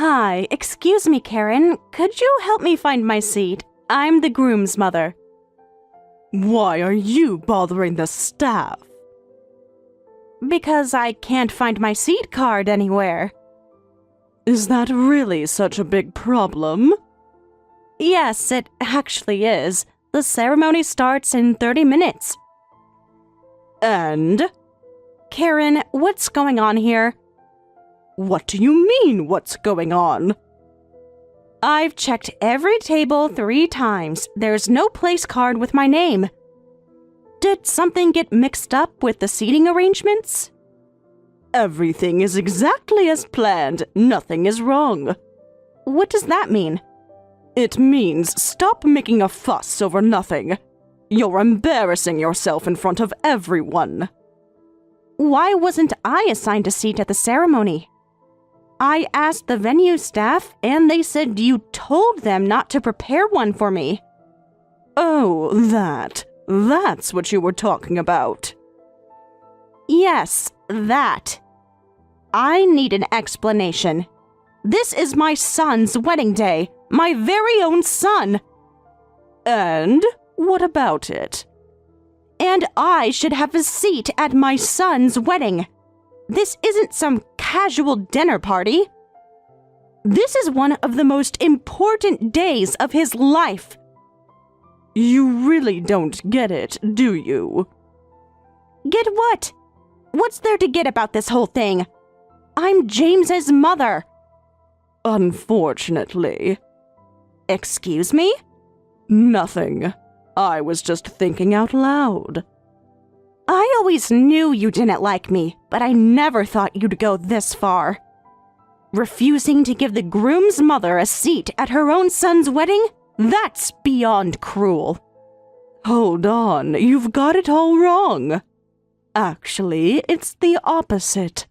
Hi, excuse me, Karen. Could you help me find my seat? I'm the groom's mother. Why are you bothering the staff? Because I can't find my seat card anywhere. Is that really such a big problem? Yes, it actually is. The ceremony starts in 30 minutes. And? Karen, what's going on here? What do you mean, what's going on? I've checked every table 3 times. There's no place card with my name. Did something get mixed up with the seating arrangements? Everything is exactly as planned. Nothing is wrong. What does that mean? It means stop making a fuss over nothing. You're embarrassing yourself in front of everyone. Why wasn't I assigned a seat at the ceremony? I asked the venue staff, and they said you told them not to prepare one for me. Oh, that's what you were talking about. Yes, that. I need an explanation. This is my son's wedding day, my very own son. And what about it? And I should have a seat at my son's wedding. This isn't some casual dinner party. This is one of the most important days of his life. You really don't get it, do you? Get what? What's there to get about this whole thing? I'm James's mother. Unfortunately. Excuse me? Nothing. I was just thinking out loud. I always knew you didn't like me, but I never thought you'd go this far. Refusing to give the groom's mother a seat at her own son's wedding? That's beyond cruel. Hold on, you've got it all wrong. Actually, it's the opposite.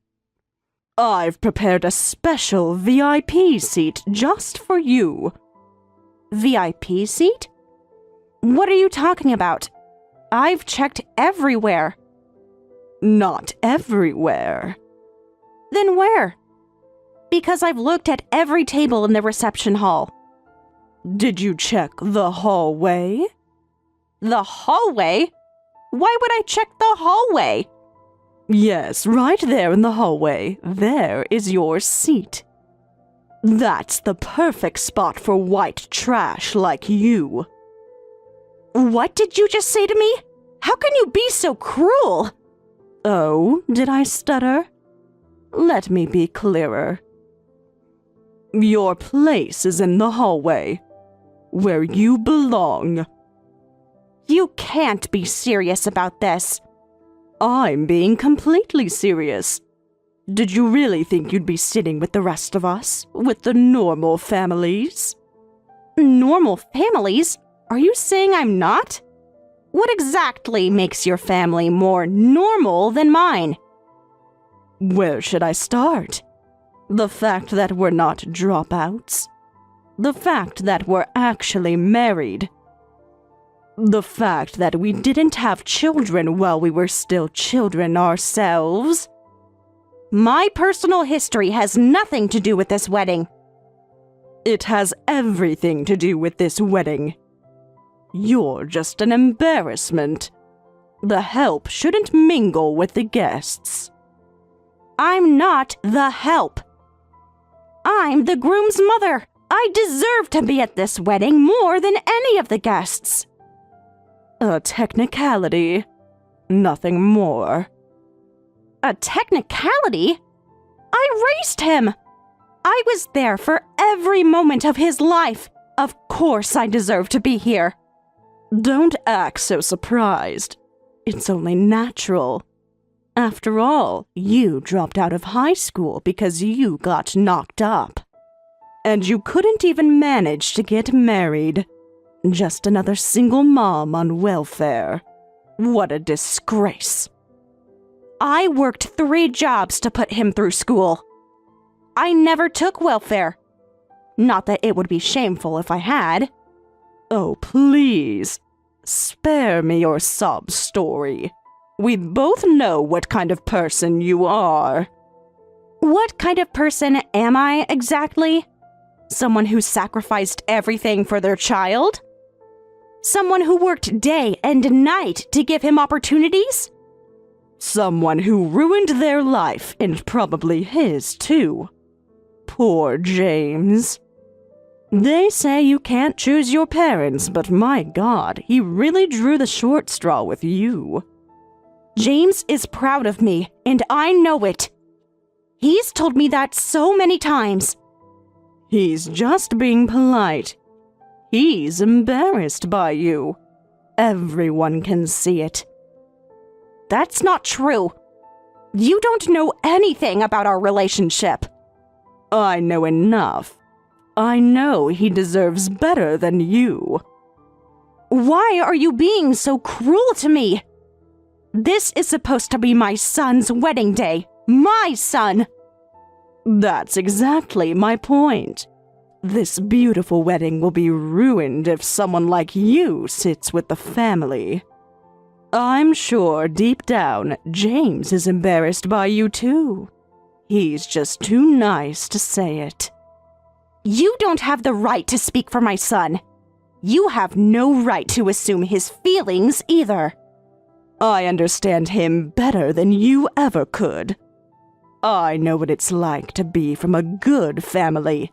I've prepared a special VIP seat just for you. VIP seat? What are you talking about? I've checked everywhere. Not everywhere. Then where? Because I've looked at every table in the reception hall. Did you check the hallway? The hallway? Why would I check the hallway? Yes, right there in the hallway. There is your seat. That's the perfect spot for white trash like you. What did you just say to me? How can you be so cruel? Oh, did I stutter? Let me be clearer. Your place is in the hallway, where you belong. You can't be serious about this. I'm being completely serious. Did you really think you'd be sitting with the rest of us, with the normal families? Normal families? Are you saying I'm not? What exactly makes your family more normal than mine? Where should I start? The fact that we're not dropouts. The fact that we're actually married. The fact that we didn't have children while we were still children ourselves. My personal history has nothing to do with this wedding. It has everything to do with this wedding. You're just an embarrassment. The help shouldn't mingle with the guests. I'm not the help. I'm the groom's mother. I deserve to be at this wedding more than any of the guests. A technicality. Nothing more. A technicality? I raised him. I was there for every moment of his life. Of course I deserve to be here. Don't act so surprised. It's only natural. After all, you dropped out of high school because you got knocked up. And you couldn't even manage to get married. Just another single mom on welfare. What a disgrace. I worked 3 jobs to put him through school. I never took welfare. Not that it would be shameful if I had. Oh, please. Spare me your sob story. We both know what kind of person you are. What kind of person am I exactly? Someone who sacrificed everything for their child? Someone who worked day and night to give him opportunities? Someone who ruined their life, and probably his too. Poor James. They say you can't choose your parents, but my God, he really drew the short straw with you. James is proud of me, and I know it. He's told me that so many times. He's just being polite. He's embarrassed by you. Everyone can see it. That's not true. You don't know anything about our relationship. I know enough. I know he deserves better than you. Why are you being so cruel to me? This is supposed to be my son's wedding day. My son! That's exactly my point. This beautiful wedding will be ruined if someone like you sits with the family. I'm sure deep down, James is embarrassed by you too. He's just too nice to say it. You don't have the right to speak for my son. You have no right to assume his feelings either. I understand him better than you ever could. I know what it's like to be from a good family.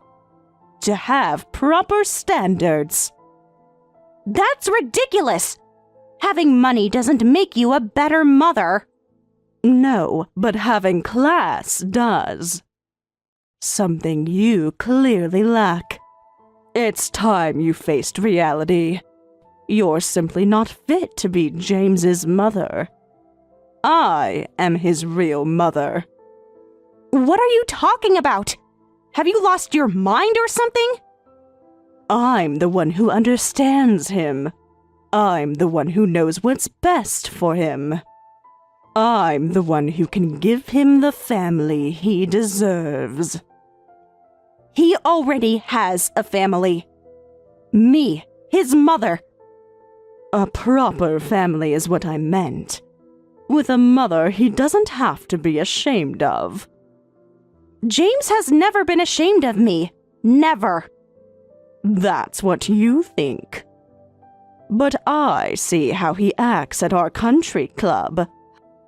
To have proper standards. That's ridiculous! Having money doesn't make you a better mother. No, but having class does. Something you clearly lack. It's time you faced reality. You're simply not fit to be James's mother. I am his real mother. What are you talking about? Have you lost your mind or something? I'm the one who understands him. I'm the one who knows what's best for him. I'm the one who can give him the family he deserves. He already has a family. Me, his mother. A proper family is what I meant. With a mother he doesn't have to be ashamed of. James has never been ashamed of me. Never. That's what you think. But I see how he acts at our country club.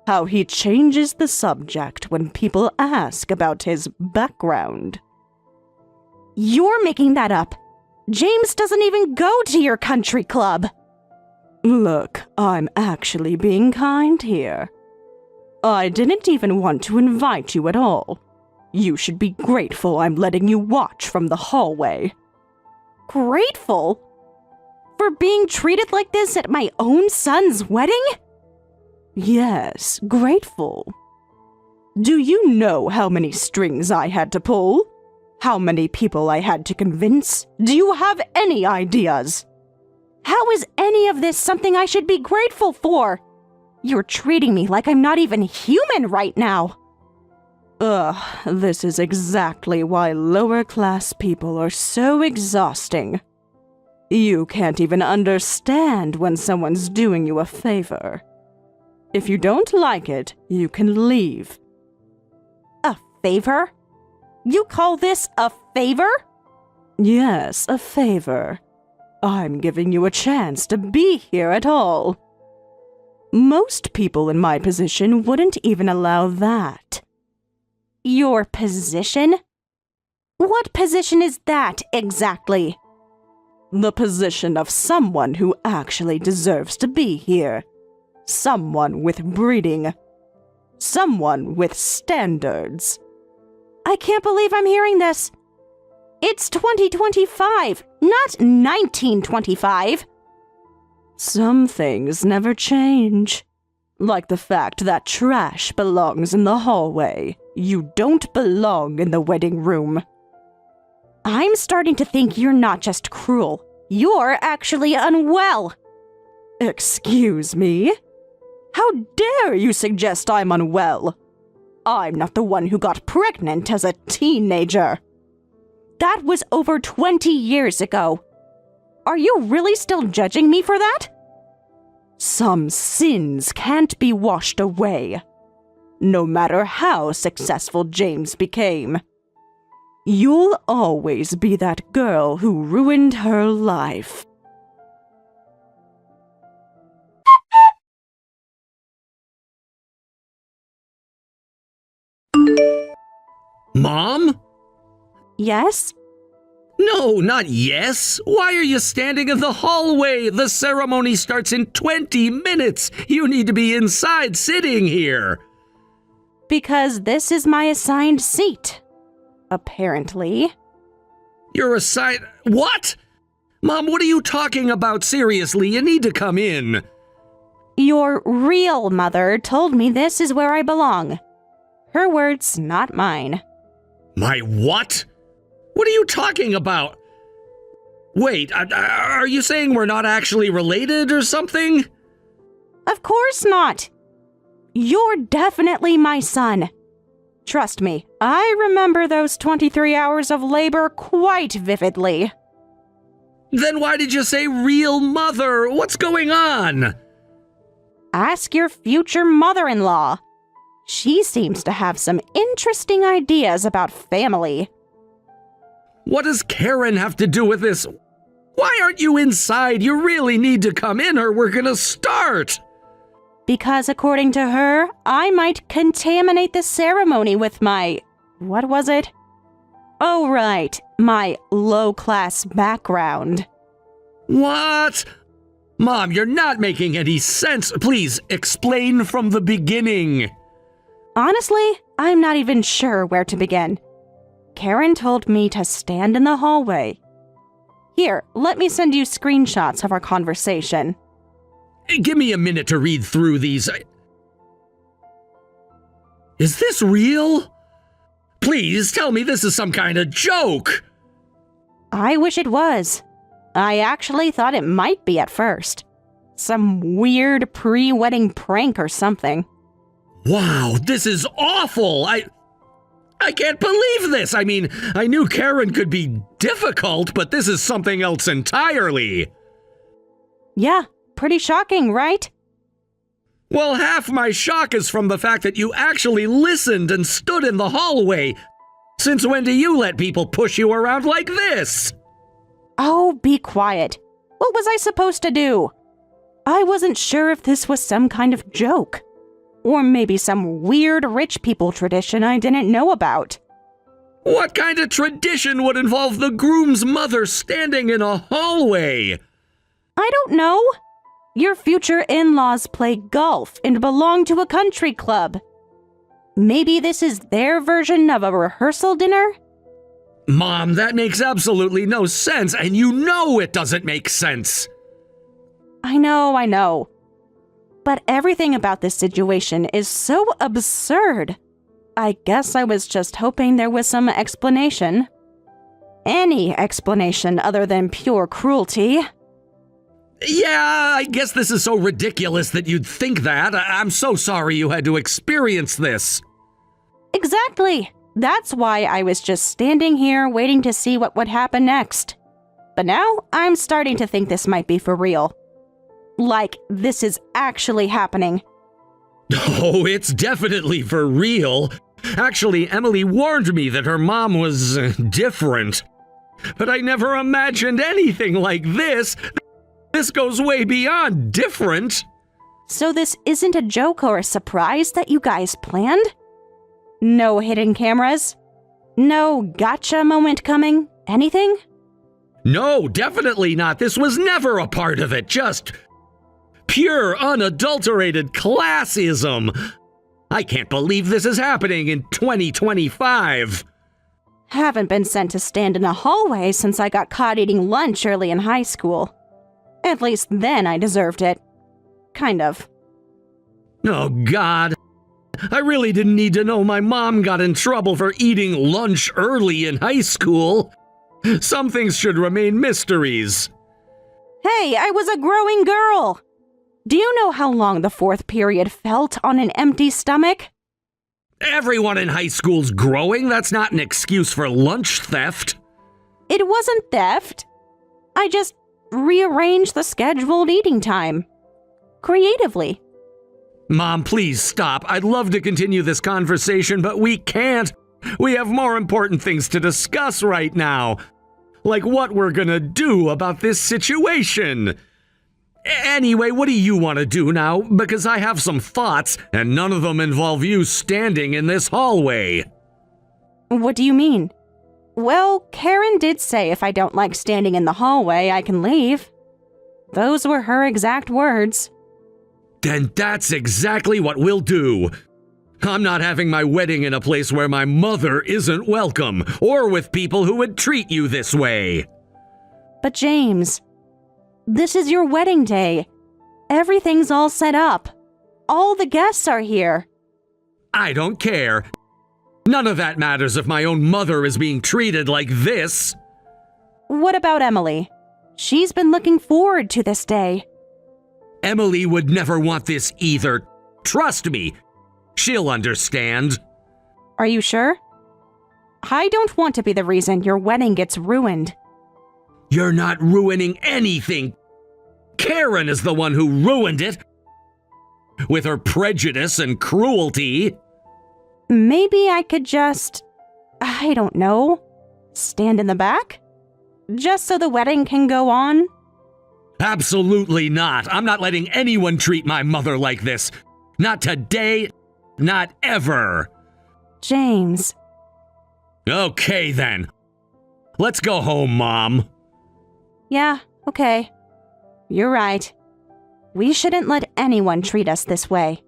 How he changes the subject when people ask about his background. You're making that up. James doesn't even go to your country club. Look, I'm actually being kind here. I didn't even want to invite you at all. You should be grateful I'm letting you watch from the hallway. Grateful? For being treated like this at my own son's wedding? Yes, grateful. Do you know how many strings I had to pull? How many people I had to convince? Do you have any ideas? How is any of this something I should be grateful for? You're treating me like I'm not even human right now. Ugh, this is exactly why lower-class people are so exhausting. You can't even understand when someone's doing you a favor. If you don't like it, you can leave. A favor? You call this a favor? Yes, a favor. I'm giving you a chance to be here at all. Most people in my position wouldn't even allow that. Your position? What position is that exactly? The position of someone who actually deserves to be here. Someone with breeding. Someone with standards. I can't believe I'm hearing this. It's 2025, not 1925. Some things never change. Like the fact that trash belongs in the hallway. You don't belong in the wedding room. I'm starting to think you're not just cruel. You're actually unwell. Excuse me? How dare you suggest I'm unwell? I'm not the one who got pregnant as a teenager. That was over 20 years ago. Are you really still judging me for that? Some sins can't be washed away. no matter how successful James became. You'll always be that girl who ruined her life. Mom? Yes? No, not yes. Why are you standing in the hallway? The ceremony starts in 20 minutes. You need to be inside sitting here. Because this is my assigned seat. Apparently. You're assigned... What? Mom, what are you talking about? Seriously, you need to come in. Your real mother told me this is where I belong. Her words, not mine. My what? What are you talking about? Wait, are you saying we're not actually related or something? Of course not. You're definitely my son. Trust me, I remember those 23 hours of labor quite vividly. Then why did you say real mother? What's going on? Ask your future mother-in-law. She seems to have some interesting ideas about family. What does Karen have to do with this? Why aren't you inside? You really need to come in or we're gonna start. Because according to her, I might contaminate the ceremony with my... what was it? Oh, right, my low-class background. What? Mom, you're not making any sense. Please, explain from the beginning. Honestly, I'm not even sure where to begin. Karen told me to stand in the hallway. Here, let me send you screenshots of our conversation. Give me a minute to read through these. Is this real? Please tell me this is some kind of joke. I wish it was. I actually thought it might be at first. Some weird pre-wedding prank or something. Wow, this is awful. I can't believe this. I mean, I knew Karen could be difficult, but this is something else entirely. Yeah, pretty shocking, right? Well, half my shock is from the fact that you actually listened and stood in the hallway. Since when do you let people push you around like this? Oh, be quiet. What was I supposed to do? I wasn't sure if this was some kind of joke. Or maybe some weird rich people tradition I didn't know about. What kind of tradition would involve the groom's mother standing in a hallway? I don't know. Your future in-laws play golf and belong to a country club. Maybe this is their version of a rehearsal dinner? Mom, that makes absolutely no sense, and you know it doesn't make sense. I know. But everything about this situation is so absurd. I guess I was just hoping there was some explanation. Any explanation other than pure cruelty. Yeah, I guess this is so ridiculous that you'd think that. I'm so sorry you had to experience this. Exactly. That's why I was just standing here waiting to see what would happen next. But now I'm starting to think this might be for real. Like, this is actually happening. Oh, it's definitely for real. Actually, Emily warned me that her mom was different. But I never imagined anything like this. This goes way beyond different. So this isn't a joke or a surprise that you guys planned? No hidden cameras? No gotcha moment coming? Anything? No, definitely not. This was never a part of it. Just pure, unadulterated classism. I can't believe this is happening in 2025. Haven't been sent to stand in a hallway since I got caught eating lunch early in high school. At least then I deserved it. Kind of. Oh, God. I really didn't need to know my mom got in trouble for eating lunch early in high school. Some things should remain mysteries. Hey, I was a growing girl! Do you know how long the fourth period felt on an empty stomach? Everyone in high school's growing. That's not an excuse for lunch theft. It wasn't theft. I just rearranged the scheduled eating time. Creatively. Mom, please stop. I'd love to continue this conversation, but we can't. We have more important things to discuss right now. Like what we're gonna do about this situation. Anyway, what do you want to do now? Because I have some thoughts, and none of them involve you standing in this hallway. What do you mean? Well, Karen did say if I don't like standing in the hallway, I can leave. Those were her exact words. Then that's exactly what we'll do. I'm not having my wedding in a place where my mother isn't welcome, or with people who would treat you this way. But James, this is your wedding day. Everything's all set up. All the guests are here. I don't care. None of that matters if my own mother is being treated like this. What about Emily? She's been looking forward to this day. Emily would never want this either. Trust me. She'll understand. Are you sure? I don't want to be the reason your wedding gets ruined. You're not ruining anything. Karen is the one who ruined it. With her prejudice and cruelty. Maybe I could just, I don't know, stand in the back? Just so the wedding can go on? Absolutely not. I'm not letting anyone treat my mother like this. Not today, not ever. James. Okay then. Let's go home, Mom. Yeah, okay. You're right. We shouldn't let anyone treat us this way.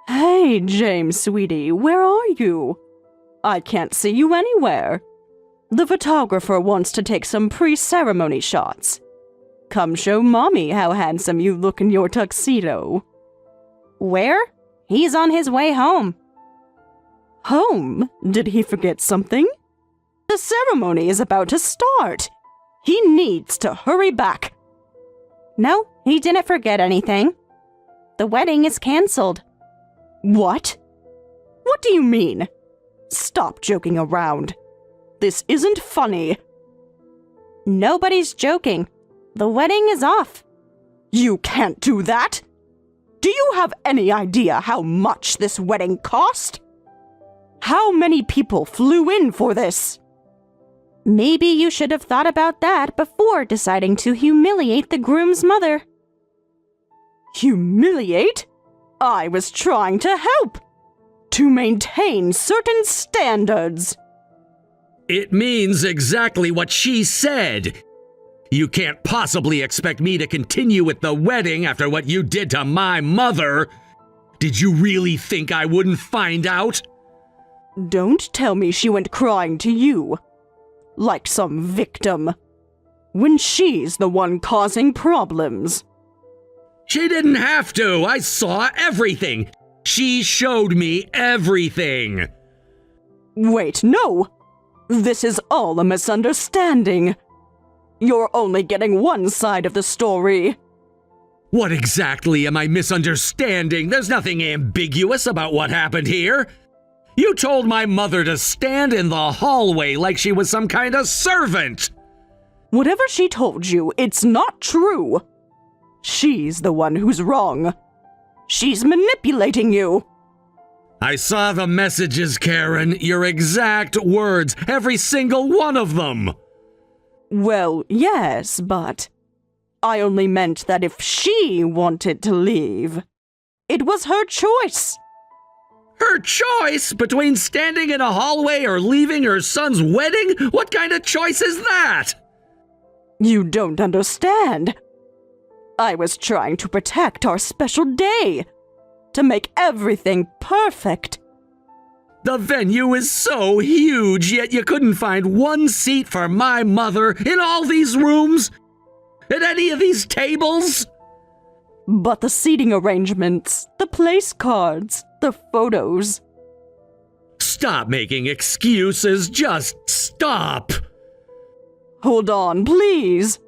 Hey, James, sweetie, where are you? I can't see you anywhere. The photographer wants to take some pre-ceremony shots. Come show Mommy how handsome you look in your tuxedo. Where? He's on his way home. Home? Did he forget something? The ceremony is about to start. He needs to hurry back. No, he didn't forget anything. The wedding is canceled. What? What do you mean? Stop joking around. This isn't funny. Nobody's joking. The wedding is off. You can't do that. Do you have any idea how much this wedding cost? How many people flew in for this? Maybe you should have thought about that before deciding to humiliate the groom's mother. Humiliate? I was trying to help. To maintain certain standards. It means exactly what she said. You can't possibly expect me to continue with the wedding after what you did to my mother. Did you really think I wouldn't find out? Don't tell me she went crying to you. Like some victim. When she's the one causing problems. She didn't have to. I saw everything. She showed me everything. Wait, no. This is all a misunderstanding. You're only getting one side of the story. What exactly am I misunderstanding? There's nothing ambiguous about what happened here. You told my mother to stand in the hallway like she was some kind of servant. Whatever she told you, it's not true. She's the one who's wrong. She's manipulating you. I saw the messages, Karen. Your exact words. Every single one of them. Well, yes, but I only meant that if she wanted to leave, it was her choice. Her choice between standing in a hallway or leaving her son's wedding? What kind of choice is that? You don't understand. I was trying to protect our special day, to make everything perfect. The venue is so huge, yet you couldn't find one seat for my mother in all these rooms? At any of these tables? But the seating arrangements, the place cards, the photos. Stop making excuses, just stop. Hold on, please.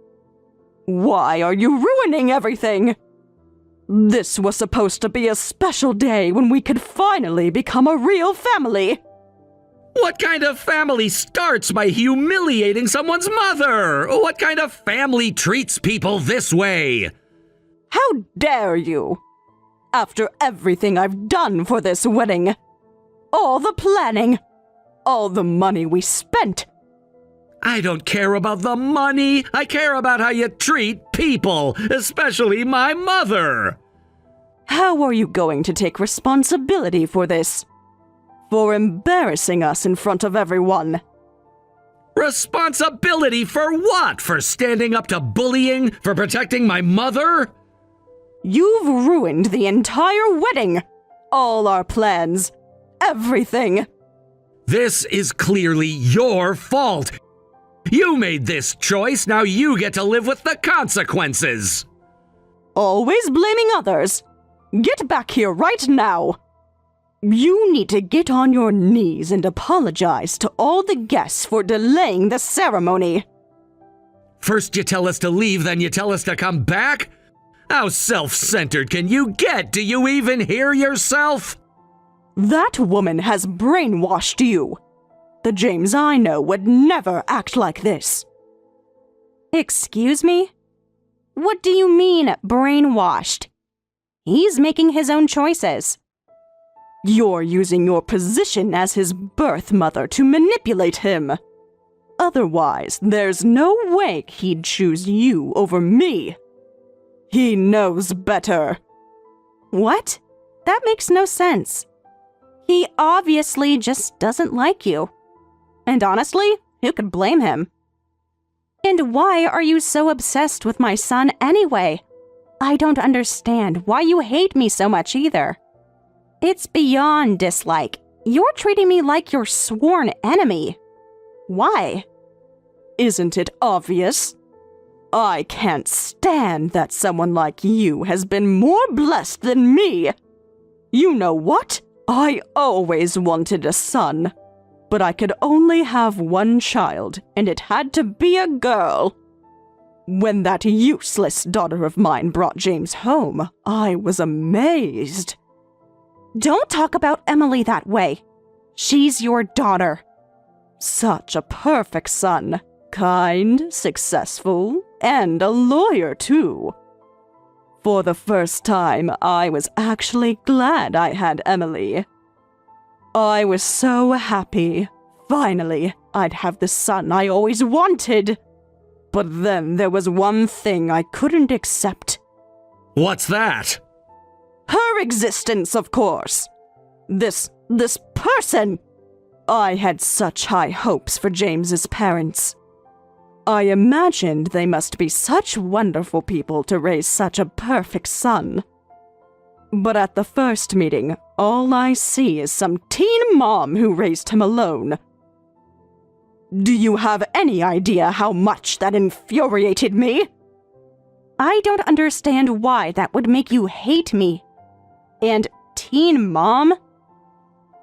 Why are you ruining everything? This was supposed to be a special day when we could finally become a real family. What kind of family starts by humiliating someone's mother? What kind of family treats people this way? How dare you? After everything I've done for this wedding, all the planning, all the money we spent. I don't care about the money. I care about how you treat people, especially my mother. How are you going to take responsibility for this? For embarrassing us in front of everyone? Responsibility for what? For standing up to bullying? For protecting my mother? You've ruined the entire wedding! All our plans. Everything! This is clearly your fault. You made this choice, now you get to live with the consequences. Always blaming others. Get back here right now. You need to get on your knees and apologize to all the guests for delaying the ceremony. First you tell us to leave, then you tell us to come back? How self-centered can you get? Do you even hear yourself? That woman has brainwashed you. The James I know would never act like this. Excuse me? What do you mean, brainwashed? He's making his own choices. You're using your position as his birth mother to manipulate him. Otherwise, there's no way he'd choose you over me. He knows better. What? That makes no sense. He obviously just doesn't like you. And honestly, who could blame him? And why are you so obsessed with my son anyway? I don't understand why you hate me so much either. It's beyond dislike. You're treating me like your sworn enemy. Why? Isn't it obvious? I can't stand that someone like you has been more blessed than me. You know what? I always wanted a son, but I could only have one child, and it had to be a girl. When that useless daughter of mine brought James home, I was amazed. Don't talk about Emily that way. She's your daughter. Such a perfect son. Kind, successful, and a lawyer, too. For the first time, I was actually glad I had Emily. I was so happy. Finally, I'd have the son I always wanted. But then there was one thing I couldn't accept. What's that? Her existence, of course. This person. I had such high hopes for James's parents. I imagined they must be such wonderful people to raise such a perfect son. But at the first meeting, all I see is some teen mom who raised him alone. Do you have any idea how much that infuriated me? I don't understand why that would make you hate me. And teen mom?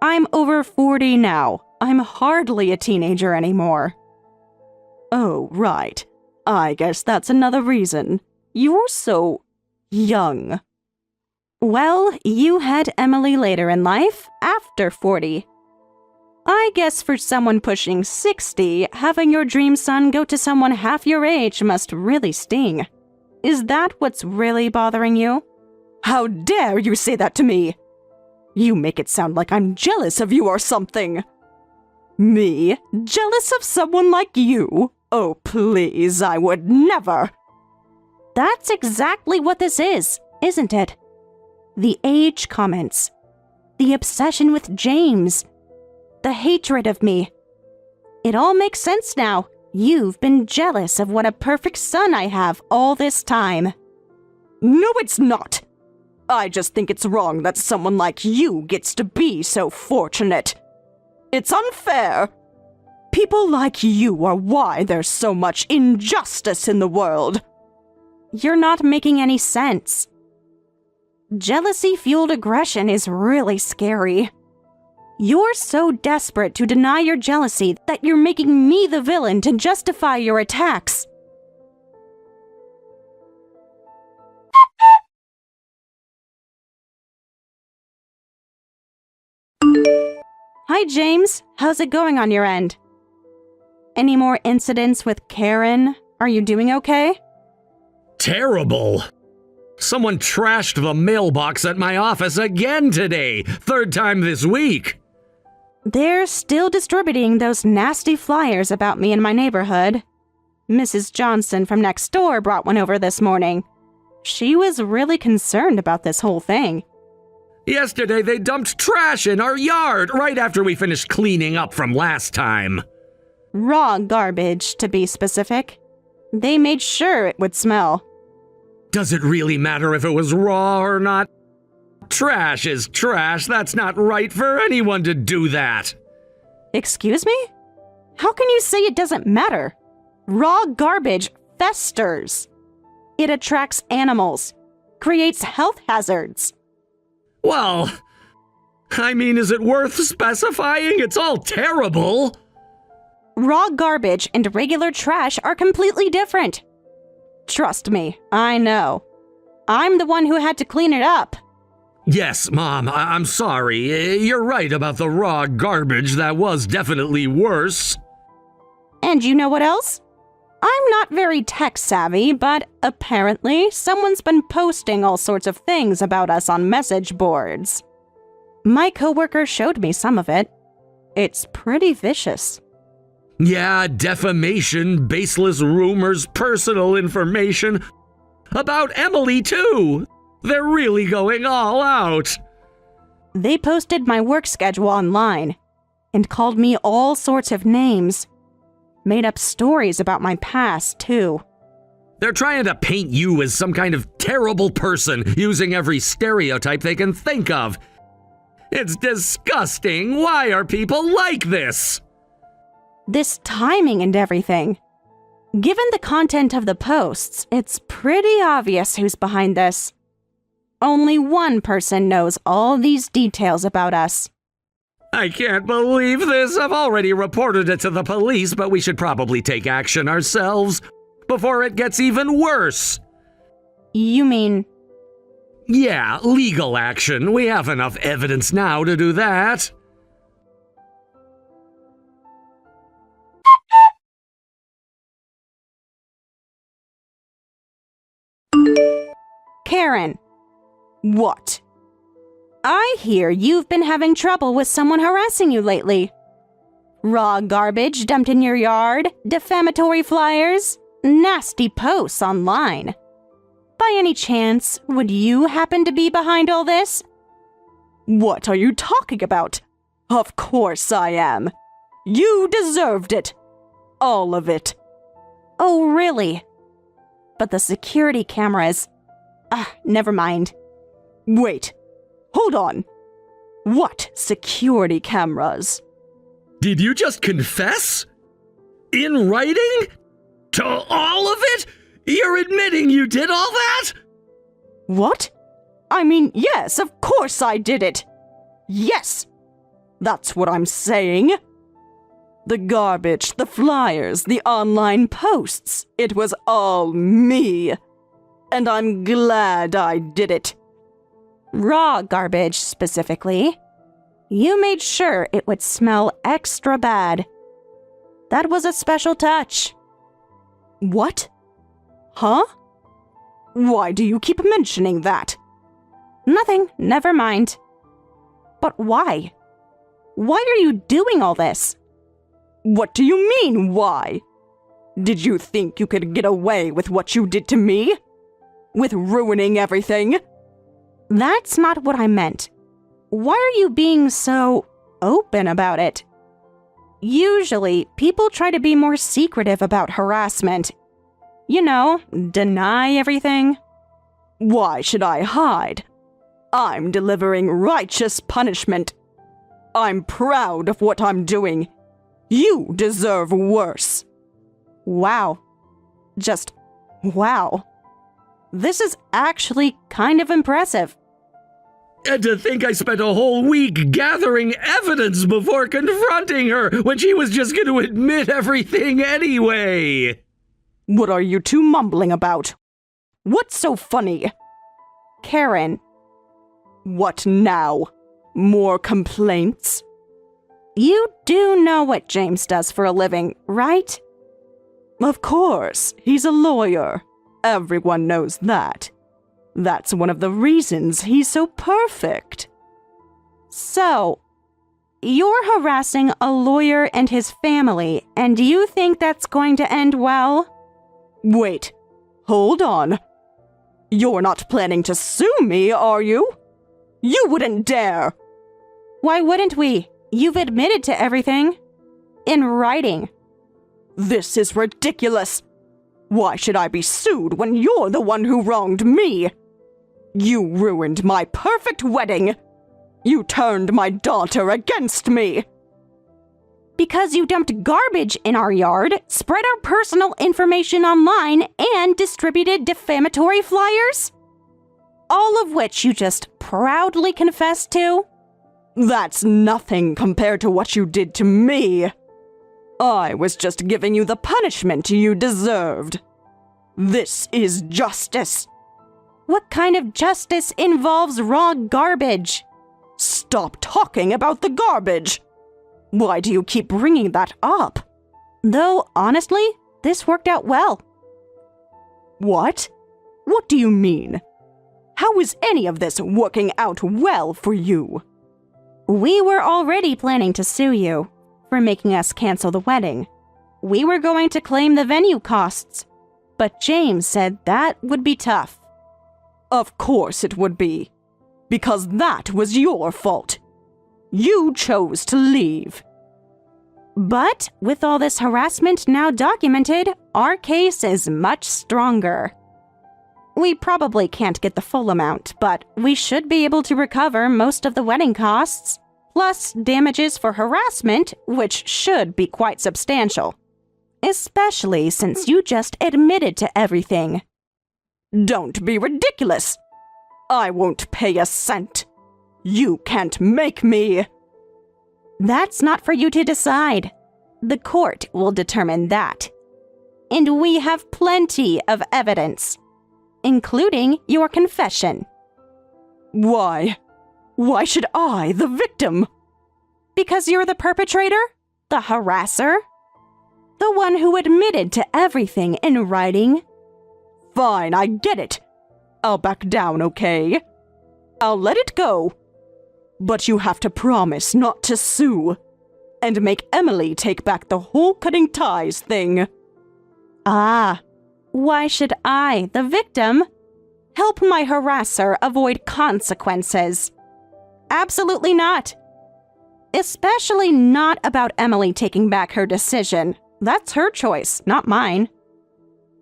I'm over 40 now. I'm hardly a teenager anymore. Oh, right. I guess that's another reason. You're so young. Well, you had Emily later in life, after 40. I guess for someone pushing 60, having your dream son go to someone half your age must really sting. Is that what's really bothering you? How dare you say that to me? You make it sound like I'm jealous of you or something. Me? Jealous of someone like you? Oh, please, I would never. That's exactly what this is, isn't it? The age comments. The obsession with James. The hatred of me. It all makes sense now. You've been jealous of what a perfect son I have all this time. No, it's not. I just think it's wrong that someone like you gets to be so fortunate. It's unfair. People like you are why there's so much injustice in the world. You're not making any sense. Jealousy-fueled aggression is really scary. You're so desperate to deny your jealousy that you're making me the villain to justify your attacks. Hi, James. How's it going on your end? Any more incidents with Karen? Are you doing okay? Terrible! Someone trashed the mailbox at my office again today, third time this week. They're still distributing those nasty flyers about me in my neighborhood. Mrs. Johnson from next door brought one over this morning. She was really concerned about this whole thing. Yesterday they dumped trash in our yard right after we finished cleaning up from last time. Raw garbage, to be specific. They made sure it would smell. Does it really matter if it was raw or not? Trash is trash. That's not right for anyone to do that. Excuse me? How can you say it doesn't matter? Raw garbage festers. It attracts animals, creates health hazards. Well, I mean, is it worth specifying? It's all terrible. Raw garbage and regular trash are completely different. Trust me, I know. I'm the one who had to clean it up. Yes, Mom, I'm sorry. You're right about the raw garbage. That was definitely worse. And you know what else? I'm not very tech-savvy, but apparently someone's been posting all sorts of things about us on message boards. My coworker showed me some of it. It's pretty vicious. Yeah, defamation, baseless rumors, personal information. About Emily, too. They're really going all out. They posted my work schedule online and called me all sorts of names. Made up stories about my past, too. They're trying to paint you as some kind of terrible person, using every stereotype they can think of. It's disgusting. Why are people like this? This timing and everything. Given the content of the posts, it's pretty obvious who's behind this. Only one person knows all these details about us. I can't believe this. I've already reported it to the police, but we should probably take action ourselves before it gets even worse. You mean... Yeah, legal action. We have enough evidence now to do that. Karen. What? I hear you've been having trouble with someone harassing you lately. Raw garbage dumped in your yard, defamatory flyers, nasty posts online. By any chance, would you happen to be behind all this? What are you talking about? Of course I am. You deserved it. All of it. Oh, really? But the security cameras... never mind. Wait. Hold on. What security cameras? Did you just confess? In writing? To all of it? You're admitting you did all that? What? I mean, yes, of course I did it. Yes. That's what I'm saying. The garbage, the flyers, the online posts. It was all me. And I'm glad I did it. Raw garbage, specifically. You made sure it would smell extra bad. That was a special touch. What? Huh? Why do you keep mentioning that? Nothing, never mind. But why? Why are you doing all this? What do you mean, why? Did you think you could get away with what you did to me? With ruining everything? That's not what I meant. Why are you being so open about it? Usually, people try to be more secretive about harassment. You know, deny everything. Why should I hide? I'm delivering righteous punishment. I'm proud of what I'm doing. You deserve worse. Wow. Just wow. This is actually kind of impressive. And to think I spent a whole week gathering evidence before confronting her when she was just going to admit everything anyway. What are you two mumbling about? What's so funny? Karen. What now? More complaints? You do know what James does for a living, right? Of course, he's a lawyer. Everyone knows that. That's one of the reasons he's so perfect. So, you're harassing a lawyer and his family, and you think that's going to end well? Wait, hold on. You're not planning to sue me, are you? You wouldn't dare! Why wouldn't we? You've admitted to everything. In writing. This is ridiculous. Why should I be sued when you're the one who wronged me? You ruined my perfect wedding. You turned my daughter against me. Because you dumped garbage in our yard, spread our personal information online, and distributed defamatory flyers? All of which you just proudly confessed to? That's nothing compared to what you did to me. I was just giving you the punishment you deserved. This is justice. What kind of justice involves raw garbage? Stop talking about the garbage. Why do you keep bringing that up? Though, honestly, this worked out well. What? What do you mean? How is any of this working out well for you? We were already planning to sue you for making us cancel the wedding. We were going to claim the venue costs, but James said that would be tough. Of course it would be, because that was your fault. You chose to leave. But with all this harassment now documented, our case is much stronger. We probably can't get the full amount, but we should be able to recover most of the wedding costs, plus damages for harassment, which should be quite substantial. Especially since you just admitted to everything. Don't be ridiculous. I won't pay a cent. You can't make me. That's not for you to decide. The court will determine that. And we have plenty of evidence, including your confession. Why? Why should I, the victim? Because you're the perpetrator, the harasser, the one who admitted to everything in writing. Fine, I get it. I'll back down, okay? I'll let it go. But you have to promise not to sue, and make Emily take back the whole cutting ties thing. Ah, why should I, the victim, help my harasser avoid consequences? Absolutely not. Especially not about Emily taking back her decision. That's her choice, not mine.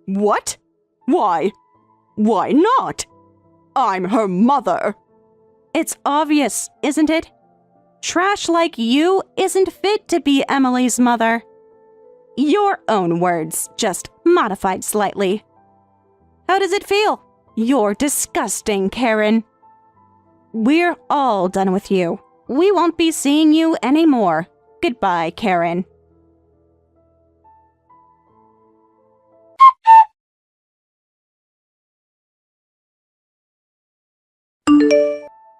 What? Why? Why not? I'm her mother. It's obvious, isn't it? Trash like you isn't fit to be Emily's mother. Your own words, just modified slightly. How does it feel? You're disgusting, Karen. We're all done with you. We won't be seeing you anymore. Goodbye, Karen.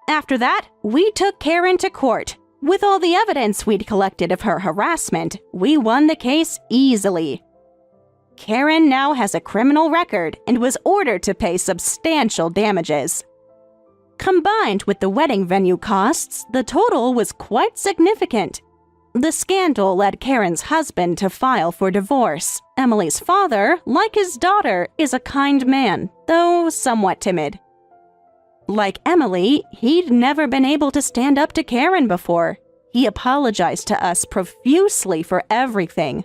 After that, we took Karen to court. With all the evidence we'd collected of her harassment, we won the case easily. Karen now has a criminal record and was ordered to pay substantial damages. Combined with the wedding venue costs, the total was quite significant. The scandal led Karen's husband to file for divorce. Emily's father, like his daughter, is a kind man, though somewhat timid. Like Emily, he'd never been able to stand up to Karen before. He apologized to us profusely for everything.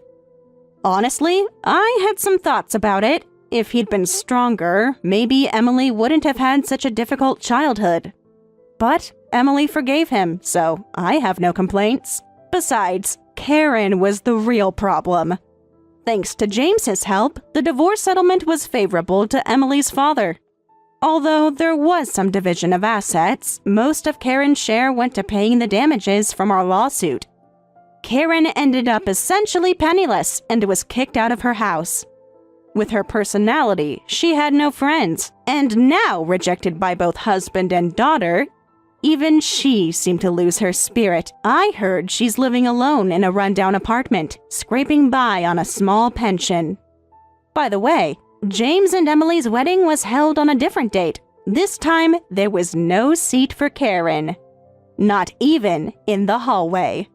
Honestly, I had some thoughts about it. If he'd been stronger, maybe Emily wouldn't have had such a difficult childhood. But Emily forgave him, so I have no complaints. Besides, Karen was the real problem. Thanks to James's help, the divorce settlement was favorable to Emily's father. Although there was some division of assets, most of Karen's share went to paying the damages from our lawsuit. Karen ended up essentially penniless and was kicked out of her house. With her personality, she had no friends, and now rejected by both husband and daughter, Even she seemed to lose her spirit. I heard she's living alone in a rundown apartment, scraping by on a small pension. By the way, James and Emily's wedding was held on a different date. This time, there was no seat for Karen. Not even in the hallway.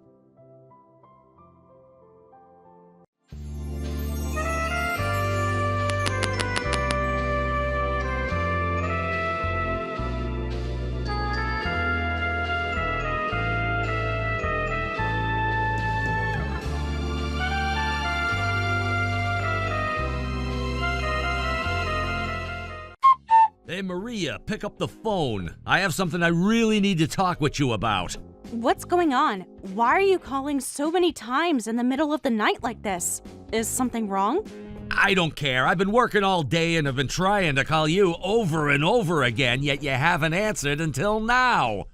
Hey, Maria, pick up the phone. I have something I really need to talk with you about. What's going on? Why are you calling so many times in the middle of the night like this? Is something wrong? I don't care. I've been working all day and have been trying to call you over and over again, yet you haven't answered until now.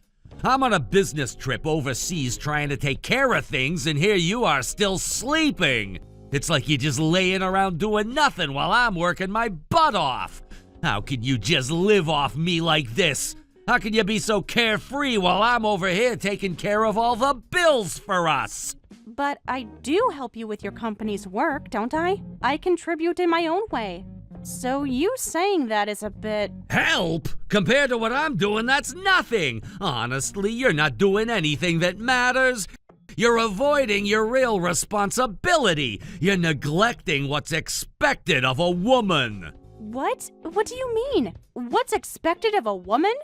I'm on a business trip overseas trying to take care of things, and here you are still sleeping. It's like you're just laying around doing nothing while I'm working my butt off. How can you just live off me like this? How can you be so carefree while I'm over here taking care of all the bills for us? But I do help you with your company's work, don't I? I contribute in my own way. So you saying that is a bit... Help? Compared to what I'm doing, that's nothing. Honestly, you're not doing anything that matters. You're avoiding your real responsibility. You're neglecting what's expected of a woman. What? What do you mean? What's expected of a woman?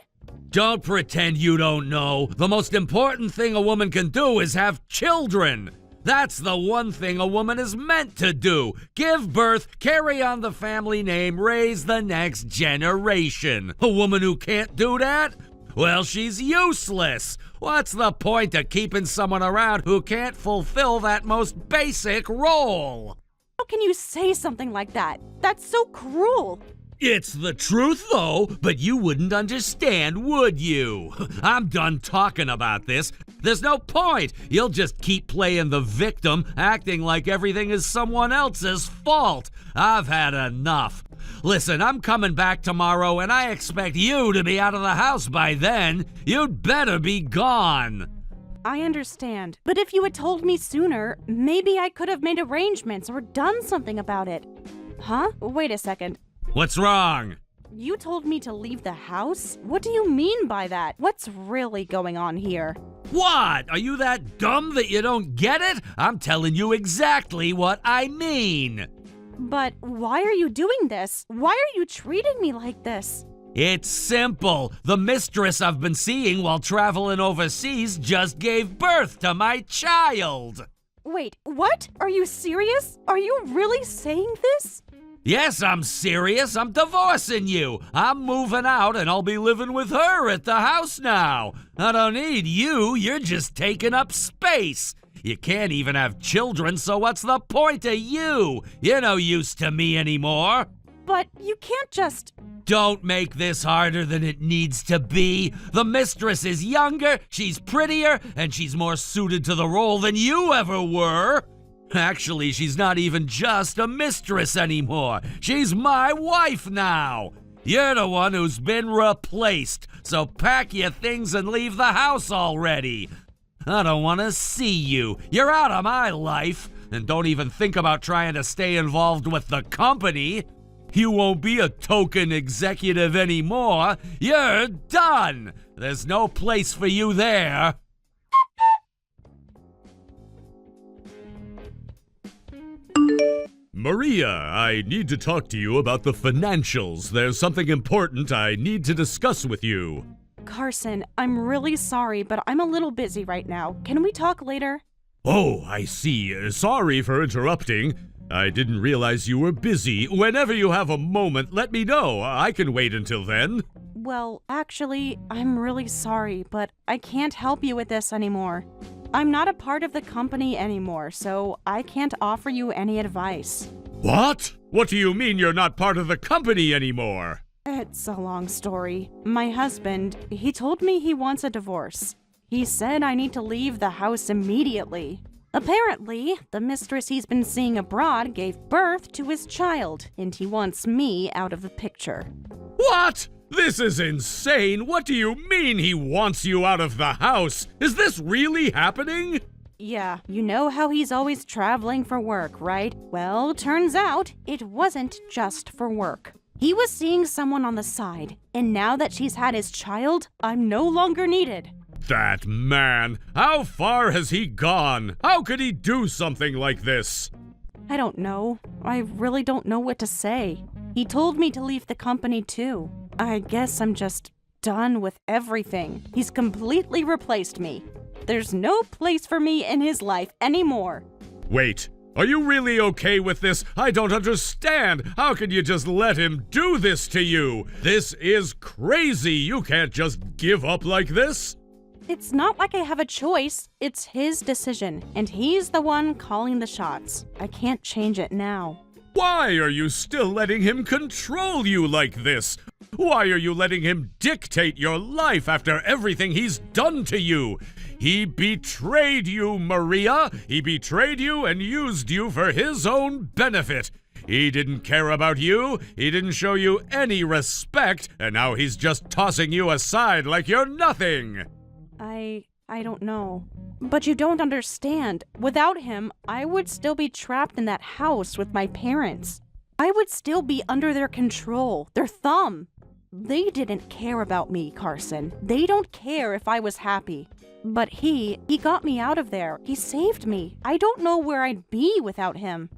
Don't pretend you don't know. The most important thing a woman can do is have children. That's the one thing a woman is meant to do. Give birth, carry on the family name, raise the next generation. A woman who can't do that? Well, she's useless. What's the point of keeping someone around who can't fulfill that most basic role? How can you say something like that? That's so cruel. It's the truth, though, but you wouldn't understand, would you? I'm done talking about this. There's no point. You'll just keep playing the victim, acting like everything is someone else's fault. I've had enough. Listen, I'm coming back tomorrow, and I expect you to be out of the house by then. You'd better be gone. I understand. But if you had told me sooner, maybe I could have made arrangements or done something about it. Huh? Wait a second. What's wrong? You told me to leave the house? What do you mean by that? What's really going on here? What? Are you that dumb that you don't get it? I'm telling you exactly what I mean. But why are you doing this? Why are you treating me like this? It's simple. The mistress I've been seeing while traveling overseas just gave birth to my child. Wait, what? Are you serious? Are you really saying this? Yes, I'm serious. I'm divorcing you. I'm moving out and I'll be living with her at the house now. I don't need you. You're just taking up space. You can't even have children, so what's the point of you? You're no use to me anymore. But you can't just... Don't make this harder than it needs to be. The mistress is younger, she's prettier, and she's more suited to the role than you ever were. Actually, she's not even just a mistress anymore. She's my wife now. You're the one who's been replaced, so pack your things and leave the house already. I don't want to see you. You're out of my life, and don't even think about trying to stay involved with the company. You won't be a token executive anymore. You're done. There's no place for you there. Maria, I need to talk to you about the financials. There's something important I need to discuss with you. Carson, I'm really sorry, but I'm a little busy right now. Can we talk later? Oh, I see. Sorry for interrupting. I didn't realize you were busy. Whenever you have a moment, let me know. I can wait until then. Well, actually, I'm really sorry, but I can't help you with this anymore. I'm not a part of the company anymore, so I can't offer you any advice. What? What do you mean you're not part of the company anymore? It's a long story. My husband, he told me he wants a divorce. He said I need to leave the house immediately. Apparently, the mistress he's been seeing abroad gave birth to his child, and he wants me out of the picture. What? This is insane! What do you mean he wants you out of the house? Is this really happening? Yeah, you know how he's always traveling for work, right? Well, turns out it wasn't just for work. He was seeing someone on the side, and now that she's had his child, I'm no longer needed. That man! How far has he gone? How could he do something like this? I don't know. I really don't know what to say. He told me to leave the company too. I guess I'm just done with everything. He's completely replaced me. There's no place for me in his life anymore. Wait, are you really okay with this? I don't understand. How can you just let him do this to you? This is crazy. You can't just give up like this. It's not like I have a choice. It's his decision, and he's the one calling the shots. I can't change it now. Why are you still letting him control you like this? Why are you letting him dictate your life after everything he's done to you? He betrayed you, Maria. He betrayed you and used you for his own benefit. He didn't care about you. He didn't show you any respect, and now he's just tossing you aside like you're nothing. I don't know. But you don't understand. Without him, I would still be trapped in that house with my parents. I would still be under their control, their thumb. They didn't care about me, Carson. They don't care if I was happy. But he got me out of there. He saved me. I don't know where I'd be without him.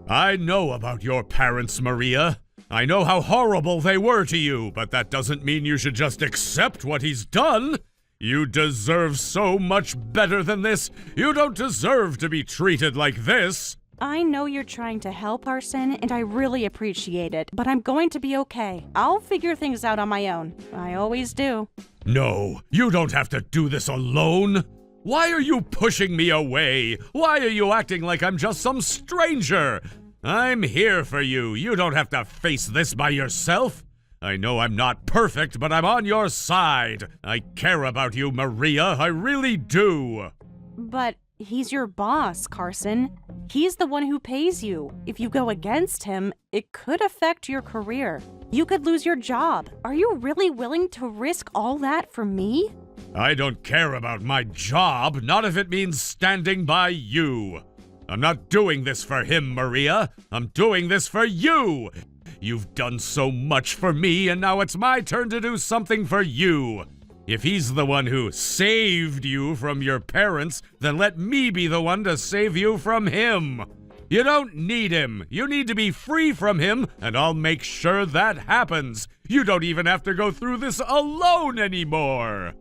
I know about your parents, Maria. I know how horrible they were to you, but that doesn't mean you should just accept what he's done. You deserve so much better than this. You don't deserve to be treated like this. I know you're trying to help, Carson, and I really appreciate it, but I'm going to be okay. I'll figure things out on my own. I always do. No, you don't have to do this alone. Why are you pushing me away? Why are you acting like I'm just some stranger? I'm here for you. You don't have to face this by yourself. I know I'm not perfect, but I'm on your side. I care about you, Maria. I really do. But he's your boss, Carson. He's the one who pays you. If you go against him, it could affect your career. You could lose your job. Are you really willing to risk all that for me? I don't care about my job, not if it means standing by you. I'm not doing this for him, Maria. I'm doing this for you. You've done so much for me, and now it's my turn to do something for you. If he's the one who saved you from your parents, then let me be the one to save you from him. You don't need him. You need to be free from him, and I'll make sure that happens. You don't even have to go through this alone anymore.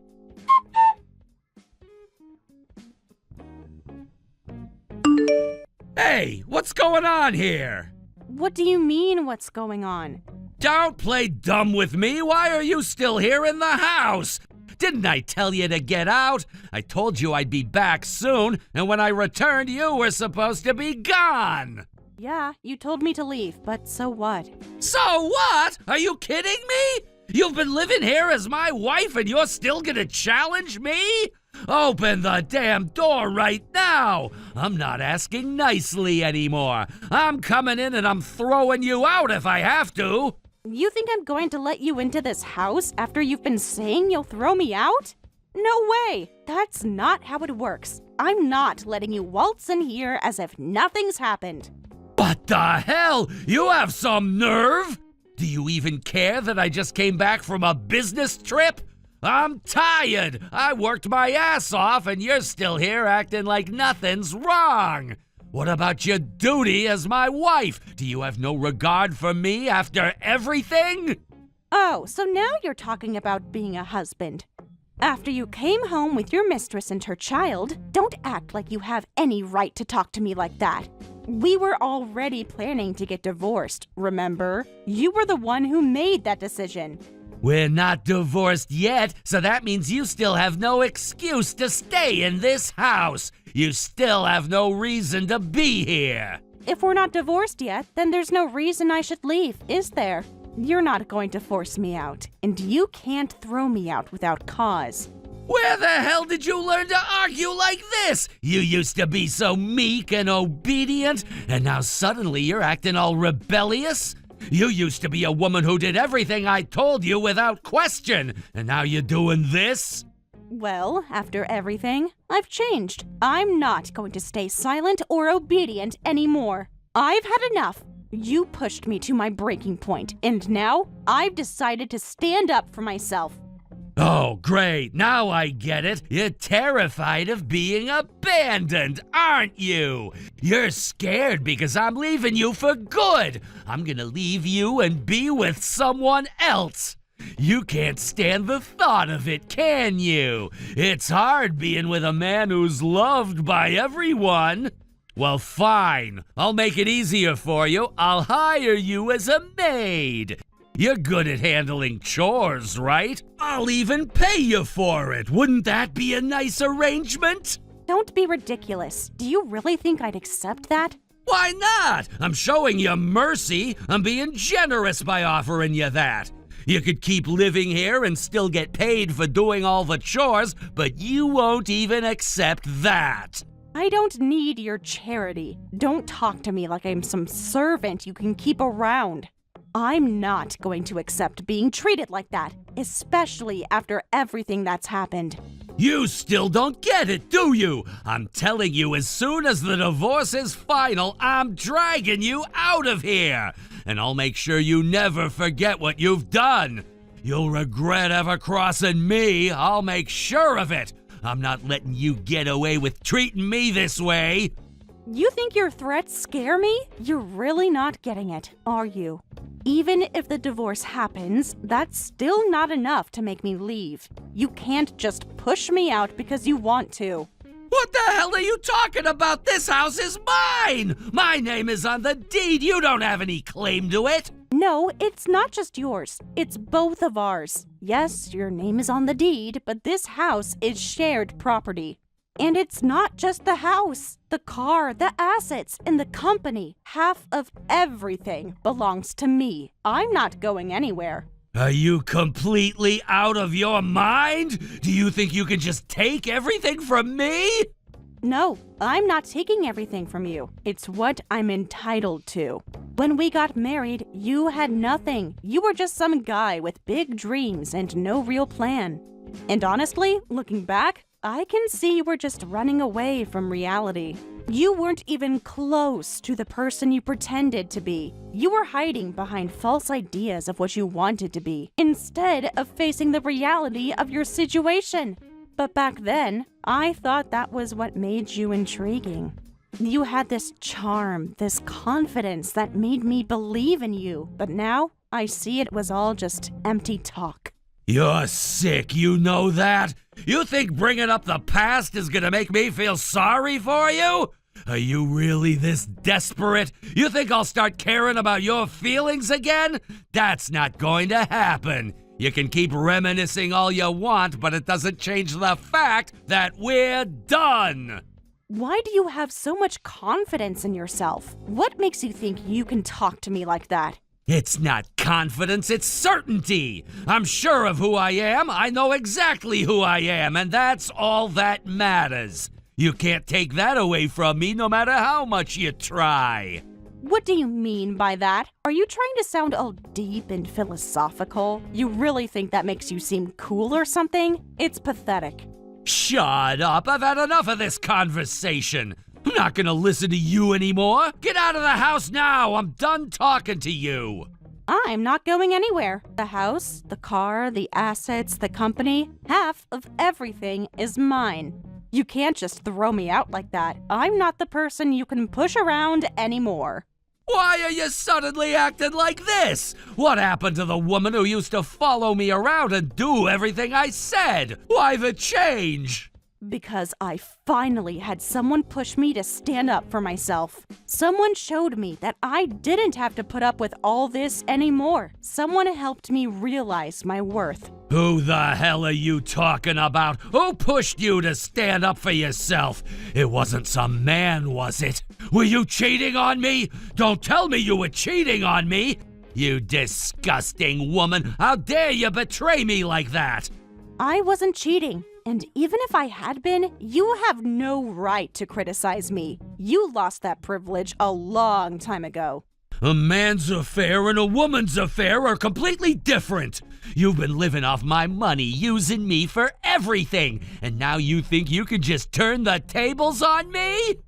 Hey, what's going on here? What do you mean, what's going on? Don't play dumb with me. Why are you still here in the house? Didn't I tell you to get out? I told you I'd be back soon, and when I returned, you were supposed to be gone. Yeah, you told me to leave, but so what? So what? Are you kidding me? You've been living here as my wife, and you're still gonna challenge me? Open the damn door right now! I'm not asking nicely anymore. I'm coming in and I'm throwing you out if I have to. You think I'm going to let you into this house after you've been saying you'll throw me out? No way! That's not how it works. I'm not letting you waltz in here as if nothing's happened. What the hell? You have some nerve? Do you even care that I just came back from a business trip? I'm tired. I worked my ass off and you're still here acting like nothing's wrong. What about your duty as my wife? Do you have no regard for me after everything? Oh, so now you're talking about being a husband. After you came home with your mistress and her child, don't act like you have any right to talk to me like that. We were already planning to get divorced, remember? You were the one who made that decision. We're not divorced yet, so that means you still have no excuse to stay in this house. You still have no reason to be here. If we're not divorced yet, then there's no reason I should leave, is there? You're not going to force me out, and you can't throw me out without cause. Where the hell did you learn to argue like this? You used to be so meek and obedient, and now suddenly you're acting all rebellious? You used to be a woman who did everything I told you without question, and now you're doing this? Well, after everything, I've changed. I'm not going to stay silent or obedient anymore. I've had enough. You pushed me to my breaking point, and now I've decided to stand up for myself. Oh, great. Now I get it. You're terrified of being abandoned, aren't you? You're scared because I'm leaving you for good. I'm gonna leave you and be with someone else. You can't stand the thought of it, can you? It's hard being with a man who's loved by everyone. Well, fine. I'll make it easier for you. I'll hire you as a maid. You're good at handling chores, right? I'll even pay you for it. Wouldn't that be a nice arrangement? Don't be ridiculous. Do you really think I'd accept that? Why not? I'm showing you mercy. I'm being generous by offering you that. You could keep living here and still get paid for doing all the chores, but you won't even accept that. I don't need your charity. Don't talk to me like I'm some servant you can keep around. I'm not going to accept being treated like that, especially after everything that's happened. You still don't get it, do you? I'm telling you, as soon as the divorce is final, I'm dragging you out of here. And I'll make sure you never forget what you've done. You'll regret ever crossing me. I'll make sure of it. I'm not letting you get away with treating me this way. You think your threats scare me? You're really not getting it, are you? Even if the divorce happens, that's still not enough to make me leave. You can't just push me out because you want to. What the hell are you talking about? This house is mine! My name is on the deed. You don't have any claim to it. No, it's not just yours. It's both of ours. Yes, your name is on the deed, but this house is shared property. And it's not just the house, the car, the assets, and the company. Half of everything belongs to me. I'm not going anywhere. Are you completely out of your mind? Do you think you can just take everything from me? No, I'm not taking everything from you. It's what I'm entitled to. When we got married, you had nothing. You were just some guy with big dreams and no real plan. And honestly, looking back, I can see you were just running away from reality. You weren't even close to the person you pretended to be. You were hiding behind false ideas of what you wanted to be, instead of facing the reality of your situation. But back then, I thought that was what made you intriguing. You had this charm, this confidence that made me believe in you. But now, I see it was all just empty talk. You're sick, you know that? You think bringing up the past is gonna make me feel sorry for you? Are you really this desperate? You think I'll start caring about your feelings again? That's not going to happen. You can keep reminiscing all you want, but it doesn't change the fact that we're done. Why do you have so much confidence in yourself? What makes you think you can talk to me like that? It's not confidence, it's certainty. I'm sure of who I am. I know exactly who I am, and that's all that matters. You can't take that away from me no matter how much you try. What do you mean by that? Are you trying to sound all deep and philosophical? You really think that makes you seem cool or something? It's pathetic. Shut up. I've had enough of this conversation. I'm not gonna listen to you anymore. Get out of the house now. I'm done talking to you. I'm not going anywhere. The house, the car, the assets, the company, half of everything is mine. You can't just throw me out like that. I'm not the person you can push around anymore. Why are you suddenly acting like this? What happened to the woman who used to follow me around and do everything I said? Why the change? Because I finally had someone push me to stand up for myself. Someone showed me that I didn't have to put up with all this anymore. Someone helped me realize my worth. Who the hell are you talking about? Who pushed you to stand up for yourself? It wasn't some man, was it? Were you cheating on me? Don't tell me you were cheating on me! You disgusting woman! How dare you betray me like that? I wasn't cheating. And even if I had been, you have no right to criticize me. You lost that privilege a long time ago. A man's affair and a woman's affair are completely different. You've been living off my money, using me for everything, and now you think you can just turn the tables on me?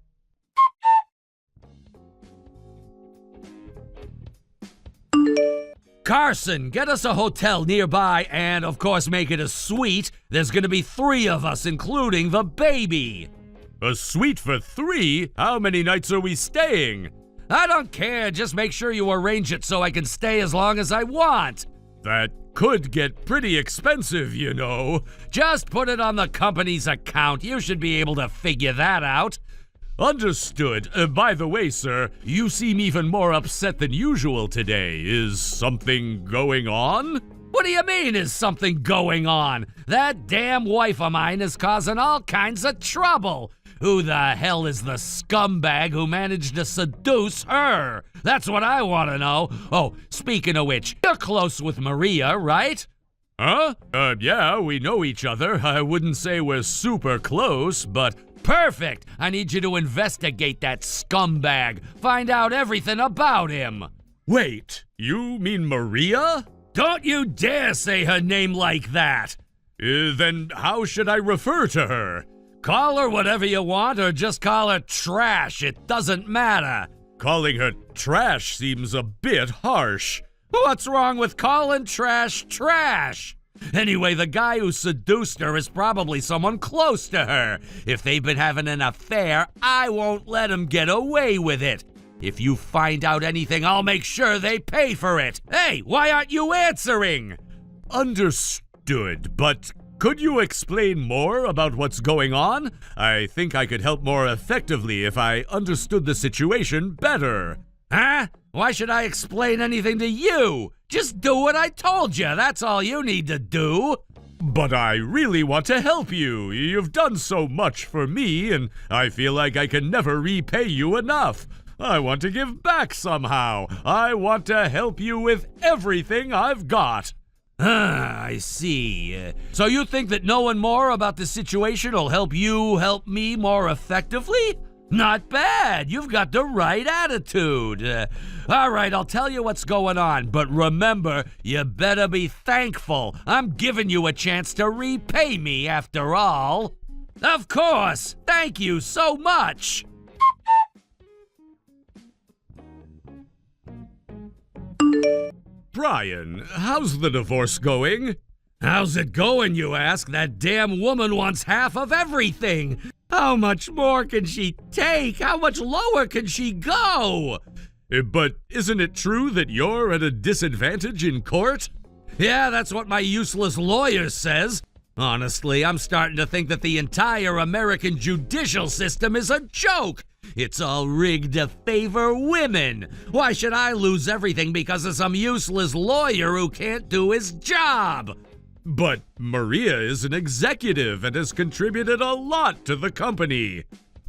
Carson, get us a hotel nearby and, of course, make it a suite. There's gonna be 3 of us, including the baby. A suite for 3? How many nights are we staying? I don't care, just make sure you arrange it so I can stay as long as I want. That could get pretty expensive, you know. Just put it on the company's account. You should be able to figure that out. Understood. By the way, sir, you seem even more upset than usual today. Is something going on? What do you mean, is something going on? That damn wife of mine is causing all kinds of trouble. Who the hell is the scumbag who managed to seduce her? That's what I want to know. Oh, speaking of which, you're close with Maria, right? Huh? Yeah, we know each other. I wouldn't say we're super close, but... Perfect! I need you to investigate that scumbag. Find out everything about him. Wait, you mean Maria? Don't you dare say her name like that. Then how should I refer to her? Call her whatever you want, or just call her trash. It doesn't matter. Calling her trash seems a bit harsh. What's wrong with calling trash trash? Anyway, the guy who seduced her is probably someone close to her. If they've been having an affair, I won't let them get away with it. If you find out anything, I'll make sure they pay for it. Hey, why aren't you answering? Understood, but could you explain more about what's going on? I think I could help more effectively if I understood the situation better. Huh? Why should I explain anything to you? Just do what I told you. That's all you need to do. But I really want to help you. You've done so much for me, and I feel like I can never repay you enough. I want to give back somehow. I want to help you with everything I've got. I see. So you think that knowing more about the situation will help you help me more effectively? Not bad. You've got the right attitude. All right, I'll tell you what's going on, but remember, you better be thankful. I'm giving you a chance to repay me after all. Of course. Thank you so much. Brian, how's the divorce going? How's it going, you ask? That damn woman wants half of everything. How much more can she take? How much lower can she go? But isn't it true that you're at a disadvantage in court? Yeah, that's what my useless lawyer says. Honestly, I'm starting to think that the entire American judicial system is a joke. It's all rigged to favor women. Why should I lose everything because of some useless lawyer who can't do his job? But Maria is an executive and has contributed a lot to the company.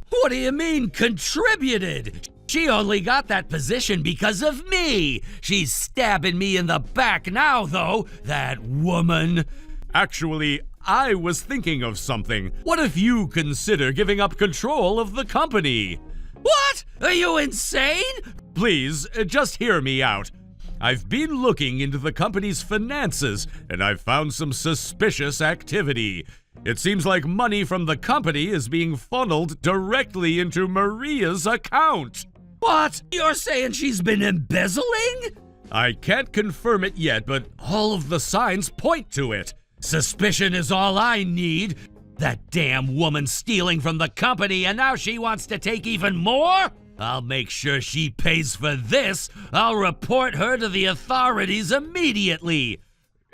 What do you mean, contributed? She only got that position because of me. She's stabbing me in the back now, though, that woman. Actually, I was thinking of something. What if you consider giving up control of the company? What? Are you insane? Please, just hear me out. I've been looking into the company's finances, and I've found some suspicious activity. It seems like money from the company is being funneled directly into Maria's account. What? You're saying she's been embezzling? I can't confirm it yet, but all of the signs point to it. Suspicion is all I need. That damn woman stealing from the company, and now she wants to take even more? I'll make sure she pays for this. I'll report her to the authorities immediately.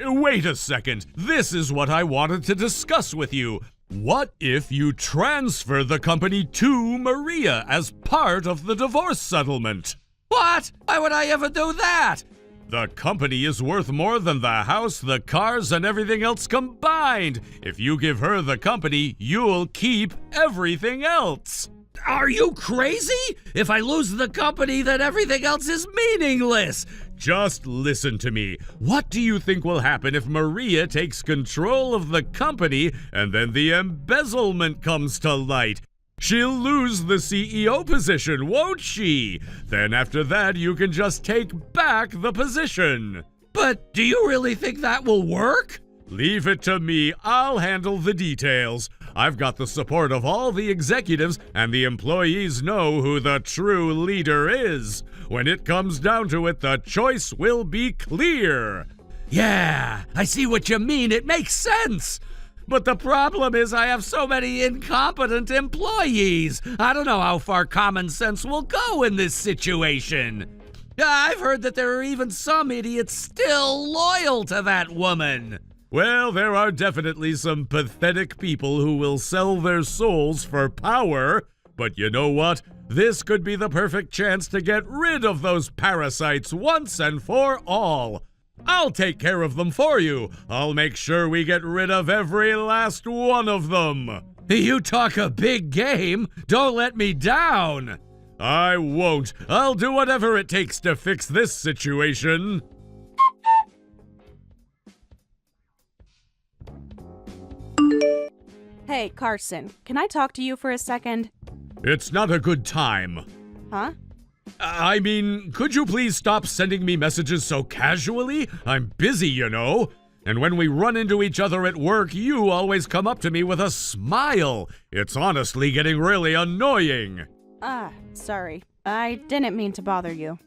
Wait a second. This is what I wanted to discuss with you. What if you transfer the company to Maria as part of the divorce settlement? What? Why would I ever do that? The company is worth more than the house, the cars, and everything else combined. If you give her the company, you'll keep everything else. Are you crazy? If I lose the company, then everything else is meaningless. Just listen to me. What do you think will happen if Maria takes control of the company and then the embezzlement comes to light? She'll lose the CEO position, won't she? Then after that, you can just take back the position. But do you really think that will work? Leave it to me. I'll handle the details. I've got the support of all the executives, and the employees know who the true leader is. When it comes down to it, the choice will be clear. Yeah, I see what you mean. It makes sense. But the problem is I have so many incompetent employees. I don't know how far common sense will go in this situation. I've heard that there are even some idiots still loyal to that woman. Well, there are definitely some pathetic people who will sell their souls for power. But you know what? This could be the perfect chance to get rid of those parasites once and for all. I'll take care of them for you. I'll make sure we get rid of every last one of them. You talk a big game. Don't let me down. I won't. I'll do whatever it takes to fix this situation. Hey, Carson, can I talk to you for a second? It's not a good time. Huh? I mean, could you please stop sending me messages so casually? I'm busy, you know. And when we run into each other at work, you always come up to me with a smile. It's honestly getting really annoying. Sorry. I didn't mean to bother you.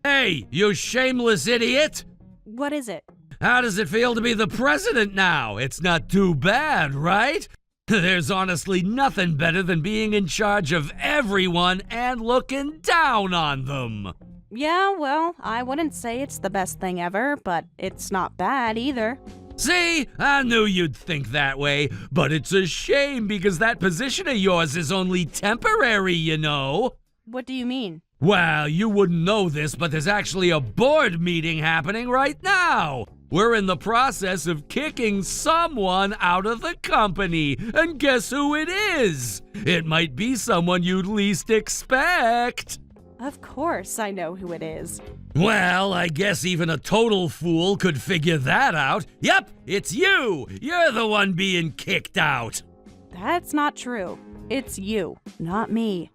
Hey, you shameless idiot! What is it? How does it feel to be the president now? It's not too bad, right? There's honestly nothing better than being in charge of everyone and looking down on them. Yeah, well, I wouldn't say it's the best thing ever, but it's not bad either. See? I knew you'd think that way, but it's a shame because that position of yours is only temporary, you know. What do you mean? Well, you wouldn't know this, but there's actually a board meeting happening right now. We're in the process of kicking someone out of the company, and guess who it is? It might be someone you'd least expect. Of course I know who it is. Well, I guess even a total fool could figure that out. Yep, it's you! You're the one being kicked out. That's not true. It's you, not me.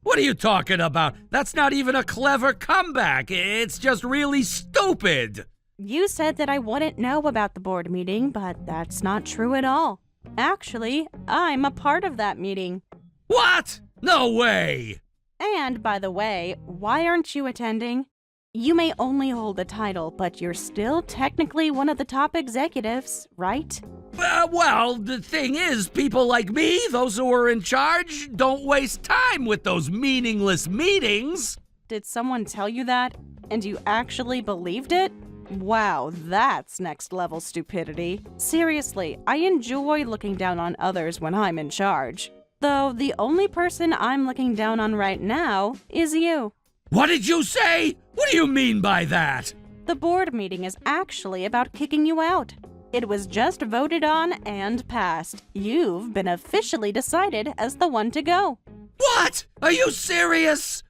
What are you talking about? That's not even a clever comeback. It's just really stupid. You said that I wouldn't know about the board meeting, but that's not true at all. Actually, I'm a part of that meeting. What? No way! And, by the way, why aren't you attending? You may only hold the title, but you're still technically one of the top executives, right? Well, the thing is, people like me, those who are in charge, don't waste time with those meaningless meetings. Did someone tell you that? And you actually believed it? Wow, that's next level stupidity. Seriously, I enjoy looking down on others when I'm in charge. Though the only person I'm looking down on right now is you. What did you say? What do you mean by that? The board meeting is actually about kicking you out. It was just voted on and passed. You've been officially decided as the one to go. What? Are you serious?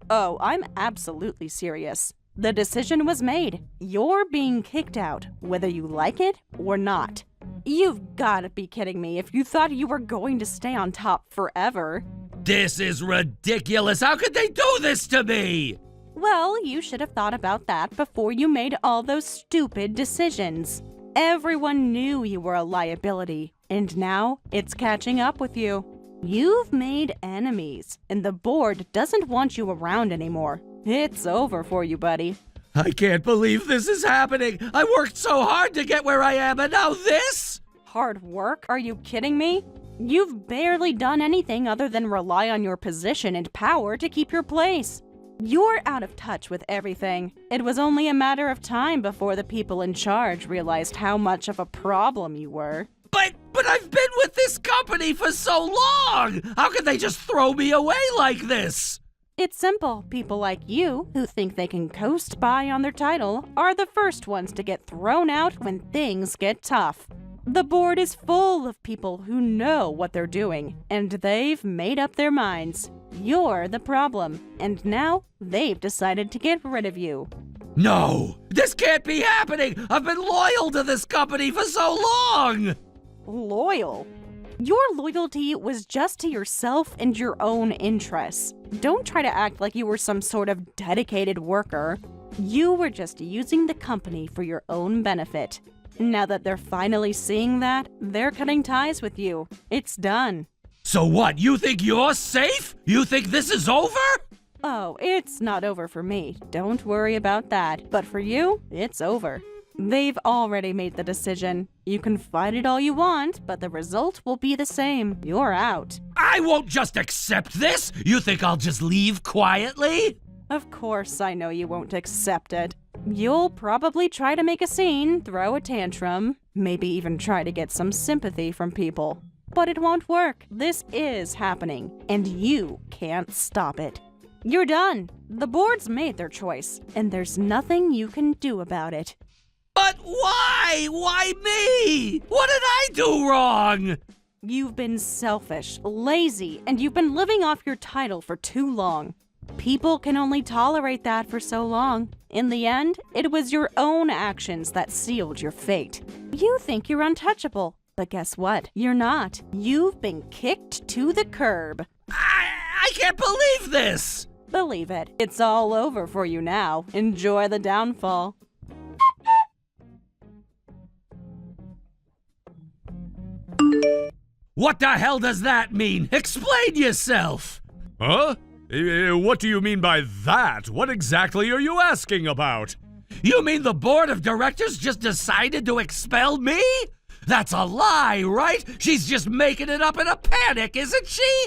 Oh, I'm absolutely serious. The decision was made. You're being kicked out, whether you like it or not. You've got to be kidding me if you thought you were going to stay on top forever. This is ridiculous. How could they do this to me? Well, you should have thought about that before you made all those stupid decisions. Everyone knew you were a liability, and now it's catching up with you. You've made enemies, and the board doesn't want you around anymore. It's over for you, buddy. I can't believe this is happening. I worked so hard to get where I am, and now this? Hard work? Are you kidding me? You've barely done anything other than rely on your position and power to keep your place. You're out of touch with everything. It was only a matter of time before the people in charge realized how much of a problem you were. But I've been with this company for so long! How could they just throw me away like this? It's simple. People like you, who think they can coast by on their title, are the first ones to get thrown out when things get tough. The board is full of people who know what they're doing, and they've made up their minds. You're the problem, and now they've decided to get rid of you. No, this can't be happening. I've been loyal to this company for so long. Loyal? Your loyalty was just to yourself and your own interests. Don't try to act like you were some sort of dedicated worker. You were just using the company for your own benefit. Now that they're finally seeing that, they're cutting ties with you. It's done. So what, you think you're safe? You think this is over? Oh, it's not over for me. Don't worry about that. But for you, it's over. They've already made the decision. You can fight it all you want, but the result will be the same. You're out. I won't just accept this. You think I'll just leave quietly? Of course I know you won't accept it. You'll probably try to make a scene, throw a tantrum, maybe even try to get some sympathy from people. But it won't work. This is happening, and you can't stop it. You're done. The board's made their choice, and there's nothing you can do about it. But why? Why me? What did I do wrong? You've been selfish, lazy, and you've been living off your title for too long. People can only tolerate that for so long. In the end, it was your own actions that sealed your fate. You think you're untouchable, but guess what? You're not. You've been kicked to the curb. I can't believe this! Believe it. It's all over for you now. Enjoy the downfall. What the hell does that mean? Explain yourself! Huh? What do you mean by that? What exactly are you asking about? You mean the board of directors just decided to expel me? That's a lie, right? She's just making it up in a panic, isn't she?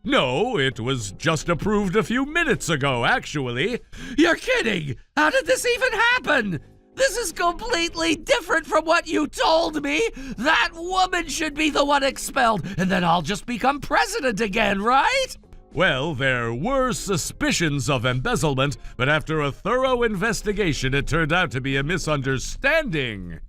No, it was just approved a few minutes ago, actually. You're kidding! How did this even happen? This is completely different from what you told me! That woman should be the one expelled, and then I'll just become president again, right? Well, there were suspicions of embezzlement, but after a thorough investigation, it turned out to be a misunderstanding.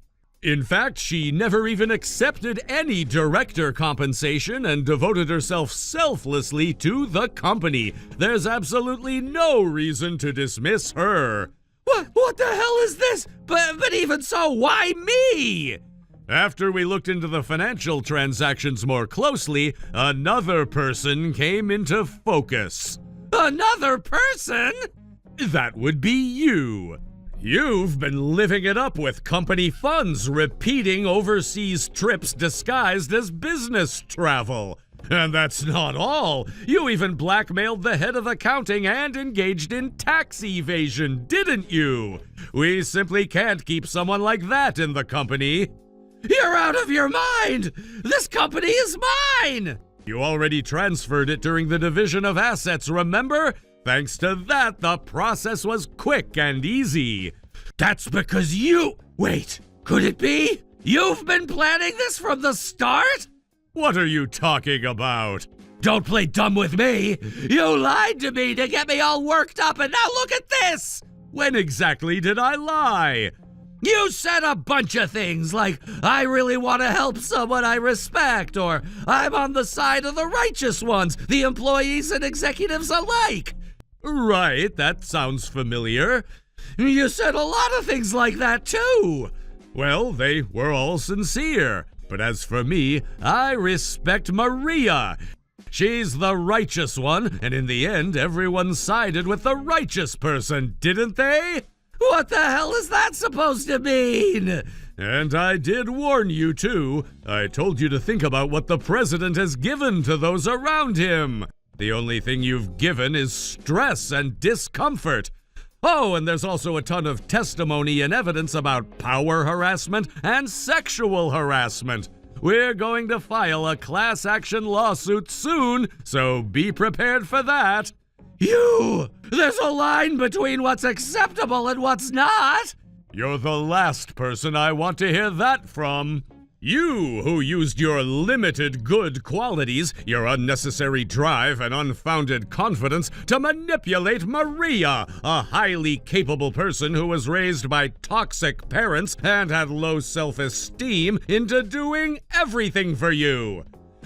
In fact, she never even accepted any director compensation and devoted herself selflessly to the company. There's absolutely no reason to dismiss her. What the hell is this? But even so, why me? After we looked into the financial transactions more closely, another person came into focus. Another person? That would be you. You've been living it up with company funds, repeating overseas trips disguised as business travel. And that's not all. You even blackmailed the head of accounting and engaged in tax evasion, didn't you? We simply can't keep someone like that in the company. You're out of your mind! This company is mine! You already transferred it during the division of assets, remember? Thanks to that, the process was quick and easy. That's because you... Wait, could it be? You've been planning this from the start? What are you talking about? Don't play dumb with me! You lied to me to get me all worked up, and now look at this! When exactly did I lie? You said a bunch of things like, I really want to help someone I respect, or I'm on the side of the righteous ones, the employees and executives alike. Right, that sounds familiar. You said a lot of things like that too. Well, they were all sincere. But as for me, I respect Maria. She's the righteous one, and in the end, everyone sided with the righteous person, didn't they? What the hell is that supposed to mean? And I did warn you, too. I told you to think about what the president has given to those around him. The only thing you've given is stress and discomfort. Oh, and there's also a ton of testimony and evidence about power harassment and sexual harassment. We're going to file a class action lawsuit soon, so be prepared for that. There's a line between what's acceptable and what's not. You're the last person I want to hear that from. You, who used your limited good qualities, your unnecessary drive and unfounded confidence to manipulate Maria, a highly capable person who was raised by toxic parents and had low self-esteem, into doing everything for you.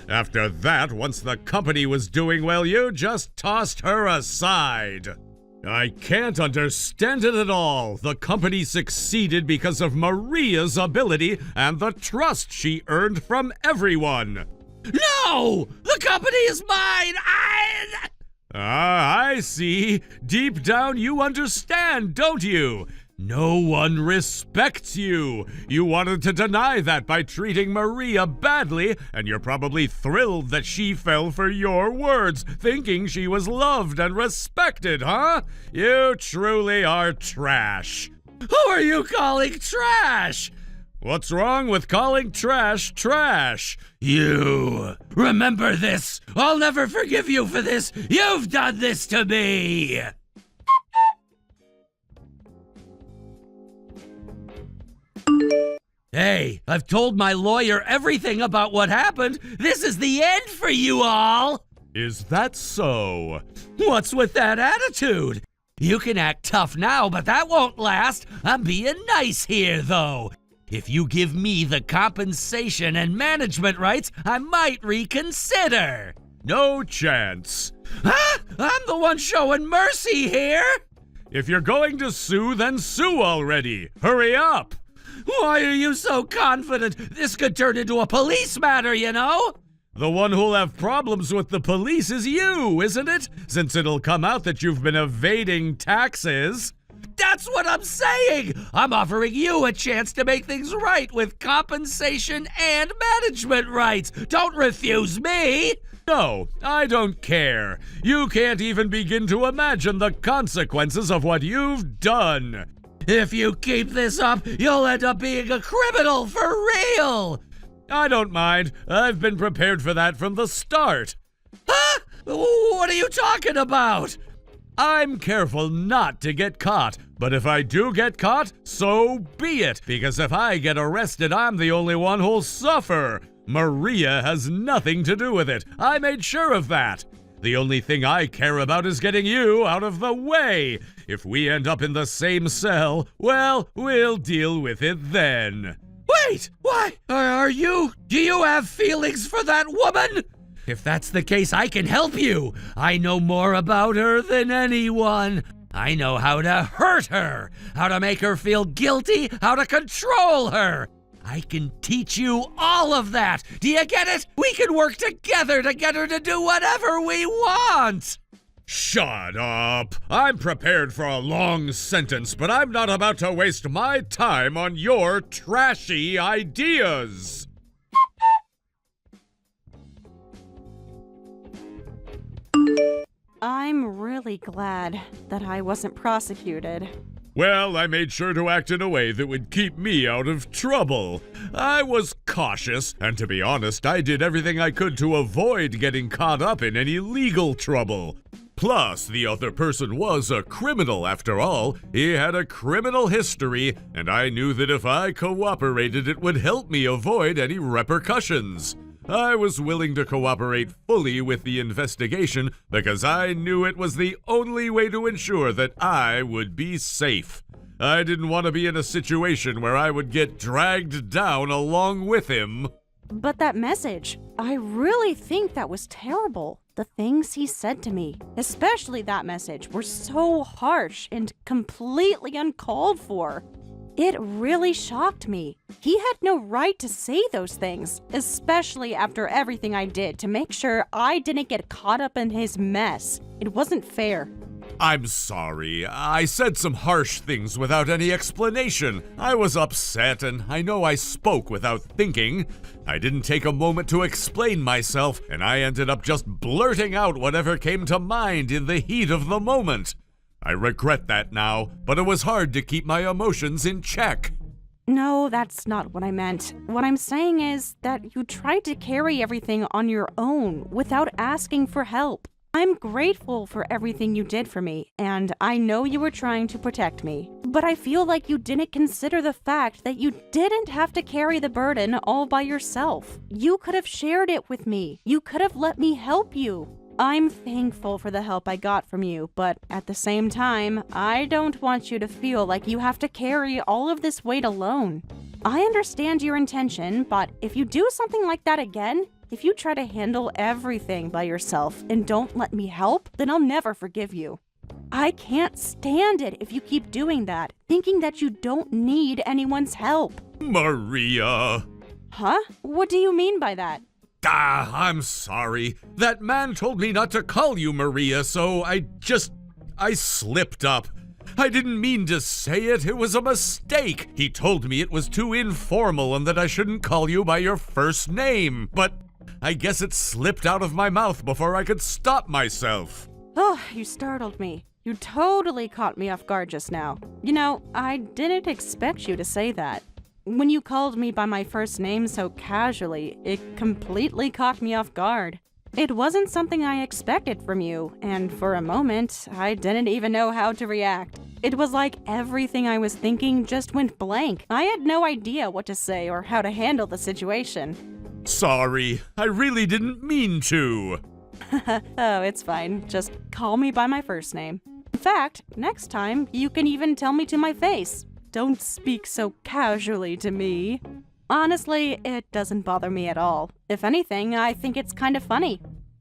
After that, once the company was doing well, you just tossed her aside. I can't understand it at all. The company succeeded because of Maria's ability and the trust she earned from everyone. No! The company is mine! I see. Deep down you understand, don't you? No one respects you. You wanted to deny that by treating Maria badly, and you're probably thrilled that she fell for your words, thinking she was loved and respected, huh? You truly are trash. Who are you calling trash? What's wrong with calling trash trash? You! Remember this! I'll never forgive you for this! You've done this to me! Hey, I've told my lawyer everything about what happened. This is the end for you all! Is that so? What's with that attitude? You can act tough now, but that won't last. I'm being nice here, though. If you give me the compensation and management rights, I might reconsider. No chance. Huh? I'm the one showing mercy here. If you're going to sue, then sue already. Hurry up. Why are you so confident? This could turn into a police matter, you know? The one who'll have problems with the police is you, isn't it? Since it'll come out that you've been evading taxes. That's what I'm saying! I'm offering you a chance to make things right with compensation and management rights. Don't refuse me! No, I don't care. You can't even begin to imagine the consequences of what you've done. If you keep this up, you'll end up being a criminal for real! I don't mind. I've been prepared for that from the start. Huh? What are you talking about? I'm careful not to get caught, but if I do get caught, so be it, because if I get arrested, I'm the only one who'll suffer. Maria has nothing to do with it. I made sure of that. The only thing I care about is getting you out of the way. If we end up in the same cell, well, we'll deal with it then. Wait! Why? Do you have feelings for that woman? If that's the case, I can help you. I know more about her than anyone. I know how to hurt her, how to make her feel guilty, how to control her. I can teach you all of that. Do you get it? We can work together to get her to do whatever we want. Shut up! I'm prepared for a long sentence, but I'm not about to waste my time on your trashy ideas! I'm really glad that I wasn't prosecuted. Well, I made sure to act in a way that would keep me out of trouble. I was cautious, and to be honest, I did everything I could to avoid getting caught up in any legal trouble. Plus, the other person was a criminal after all. He had a criminal history, and I knew that if I cooperated, it would help me avoid any repercussions. I was willing to cooperate fully with the investigation because I knew it was the only way to ensure that I would be safe. I didn't want to be in a situation where I would get dragged down along with him. But that message, I really think that was terrible. The things he said to me, especially that message, were so harsh and completely uncalled for. It really shocked me. He had no right to say those things, especially after everything I did to make sure I didn't get caught up in his mess. It wasn't fair. I'm sorry. I said some harsh things without any explanation. I was upset, and I know I spoke without thinking. I didn't take a moment to explain myself, and I ended up just blurting out whatever came to mind in the heat of the moment. I regret that now, but it was hard to keep my emotions in check. No, that's not what I meant. What I'm saying is that you tried to carry everything on your own without asking for help. I'm grateful for everything you did for me, and I know you were trying to protect me. But I feel like you didn't consider the fact that you didn't have to carry the burden all by yourself. You could have shared it with me. You could have let me help you. I'm thankful for the help I got from you, but at the same time, I don't want you to feel like you have to carry all of this weight alone. I understand your intention, but if you do something like that again, if you try to handle everything by yourself and don't let me help, then I'll never forgive you. I can't stand it if you keep doing that, thinking that you don't need anyone's help. Maria! Huh? What do you mean by that? I'm sorry. That man told me not to call you Maria, so I slipped up. I didn't mean to say it. It was a mistake. He told me it was too informal and that I shouldn't call you by your first name. But I guess it slipped out of my mouth before I could stop myself. Oh, you startled me. You totally caught me off guard just now. You know, I didn't expect you to say that. When you called me by my first name so casually, it completely caught me off guard. It wasn't something I expected from you, and for a moment, I didn't even know how to react. It was like everything I was thinking just went blank. I had no idea what to say or how to handle the situation. Sorry, I really didn't mean to. Oh, it's fine. Just call me by my first name. In fact, next time, you can even tell me to my face. Don't speak so casually to me. Honestly, it doesn't bother me at all. If anything, I think it's kind of funny.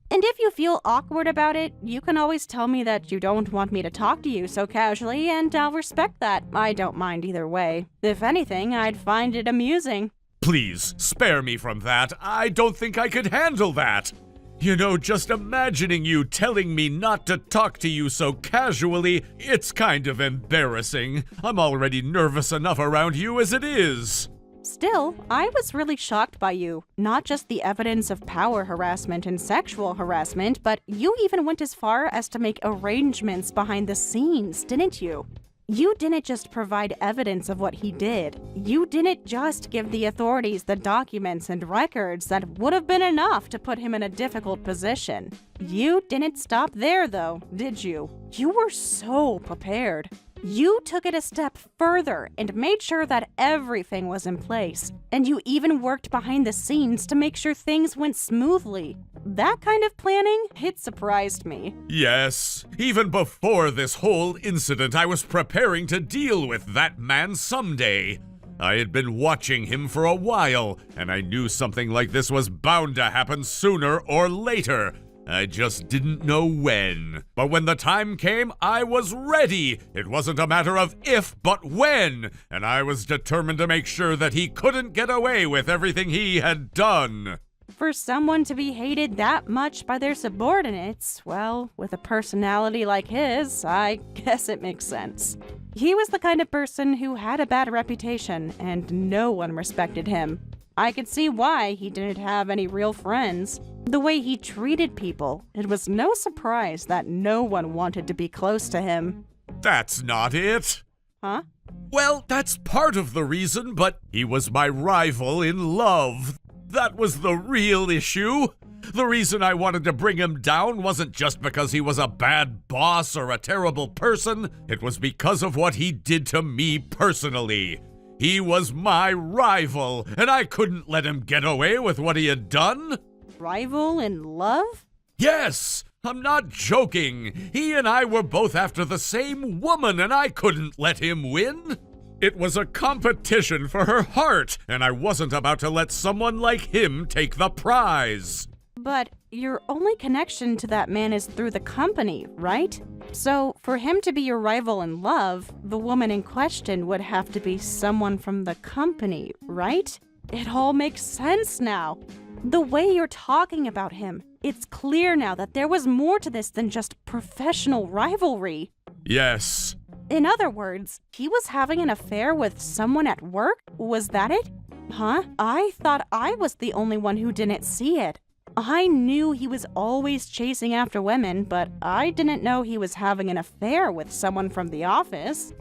And if you feel awkward about it, you can always tell me that you don't want me to talk to you so casually, and I'll respect that. I don't mind either way. If anything, I'd find it amusing. Please, spare me from that. I don't think I could handle that. You know, just imagining you telling me not to talk to you so casually, it's kind of embarrassing. I'm already nervous enough around you as it is. Still, I was really shocked by you. Not just the evidence of power harassment and sexual harassment, but you even went as far as to make arrangements behind the scenes, didn't you? You didn't just provide evidence of what he did. You didn't just give the authorities the documents and records that would have been enough to put him in a difficult position. You didn't stop there, though, did you? You were so prepared. You took it a step further and made sure that everything was in place. And you even worked behind the scenes to make sure things went smoothly. That kind of planning, it surprised me. Yes, even before this whole incident, I was preparing to deal with that man someday. I had been watching him for a while, and I knew something like this was bound to happen sooner or later. I just didn't know when. But when the time came, I was ready. It wasn't a matter of if, but when. And I was determined to make sure that he couldn't get away with everything he had done. For someone to be hated that much by their subordinates, well, with a personality like his, I guess it makes sense. He was the kind of person who had a bad reputation, and no one respected him. I could see why he didn't have any real friends. The way he treated people, it was no surprise that no one wanted to be close to him. That's not it. Huh? Well, that's part of the reason, but he was my rival in love. That was the real issue. The reason I wanted to bring him down wasn't just because he was a bad boss or a terrible person. It was because of what he did to me personally. He was my rival, and I couldn't let him get away with what he had done. Rival in love? Yes, I'm not joking. He and I were both after the same woman, and I couldn't let him win. It was a competition for her heart, and I wasn't about to let someone like him take the prize. But your only connection to that man is through the company, right? So, for him to be your rival in love, the woman in question would have to be someone from the company, right? It all makes sense now. The way you're talking about him, it's clear now that there was more to this than just professional rivalry. Yes. In other words, he was having an affair with someone at work? Was that it? Huh? I thought I was the only one who didn't see it. I knew he was always chasing after women, but I didn't know he was having an affair with someone from the office.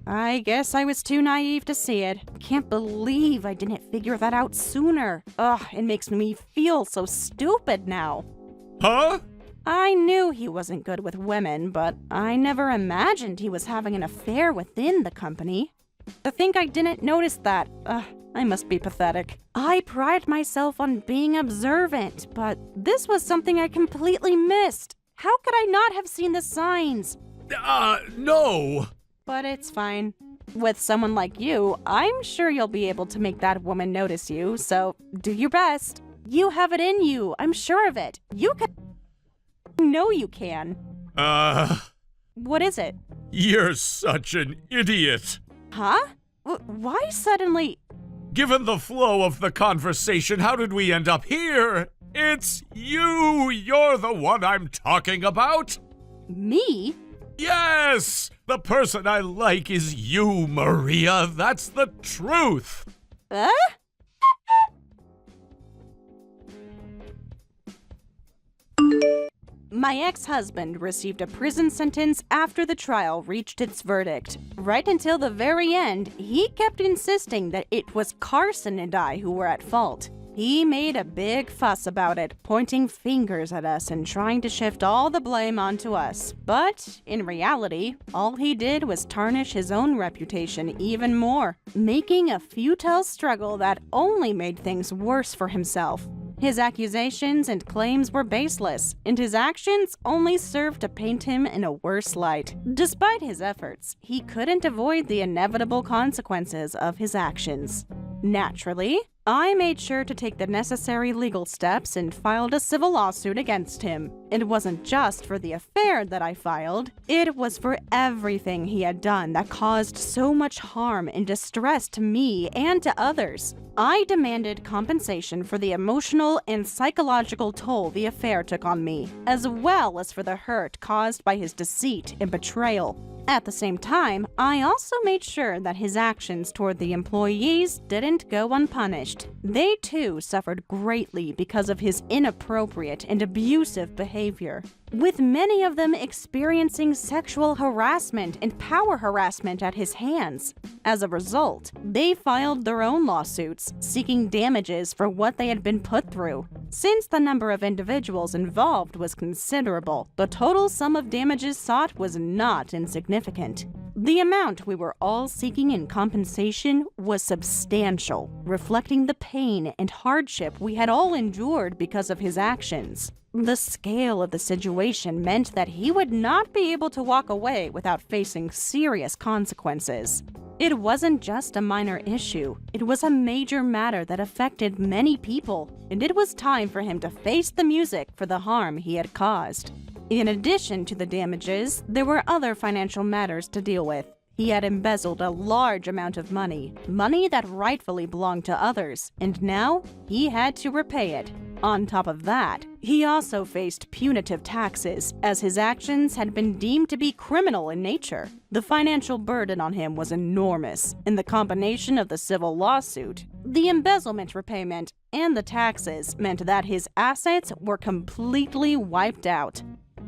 I guess I was too naive to see it. Can't believe I didn't figure that out sooner. Ugh, it makes me feel so stupid now. Huh? I knew he wasn't good with women, but I never imagined he was having an affair within the company. To think I didn't notice that, I must be pathetic. I pride myself on being observant, but this was something I completely missed. How could I not have seen the signs? No. But it's fine. With someone like you, I'm sure you'll be able to make that woman notice you, so do your best. You have it in you, I'm sure of it. You can... know you can. What is it? You're such an idiot. Huh? Why suddenly? Given the flow of the conversation, how did we end up here? It's you! You're the one I'm talking about! Me? Yes! The person I like is you, Maria. That's the truth! My ex-husband received a prison sentence after the trial reached its verdict. Right until the very end, he kept insisting that it was Carson and I who were at fault. He made a big fuss about it, pointing fingers at us and trying to shift all the blame onto us. But, in reality, all he did was tarnish his own reputation even more, making a futile struggle that only made things worse for himself. His accusations and claims were baseless, and his actions only served to paint him in a worse light. Despite his efforts, he couldn't avoid the inevitable consequences of his actions. Naturally, I made sure to take the necessary legal steps and filed a civil lawsuit against him. It wasn't just for the affair that I filed, it was for everything he had done that caused so much harm and distress to me and to others. I demanded compensation for the emotional and psychological toll the affair took on me, as well as for the hurt caused by his deceit and betrayal. At the same time, I also made sure that his actions toward the employees didn't go unpunished. They too suffered greatly because of his inappropriate and abusive behavior, with many of them experiencing sexual harassment and power harassment at his hands. As a result, they filed their own lawsuits, seeking damages for what they had been put through. Since the number of individuals involved was considerable, the total sum of damages sought was not insignificant. The amount we were all seeking in compensation was substantial, reflecting the pain and hardship we had all endured because of his actions. The scale of the situation meant that he would not be able to walk away without facing serious consequences. It wasn't just a minor issue, it was a major matter that affected many people, and it was time for him to face the music for the harm he had caused. In addition to the damages, there were other financial matters to deal with. He had embezzled a large amount of money that rightfully belonged to others, and now he had to repay it. On top of that, he also faced punitive taxes, as his actions had been deemed to be criminal in nature. The financial burden on him was enormous, and the combination of the civil lawsuit, the embezzlement repayment, and the taxes meant that his assets were completely wiped out.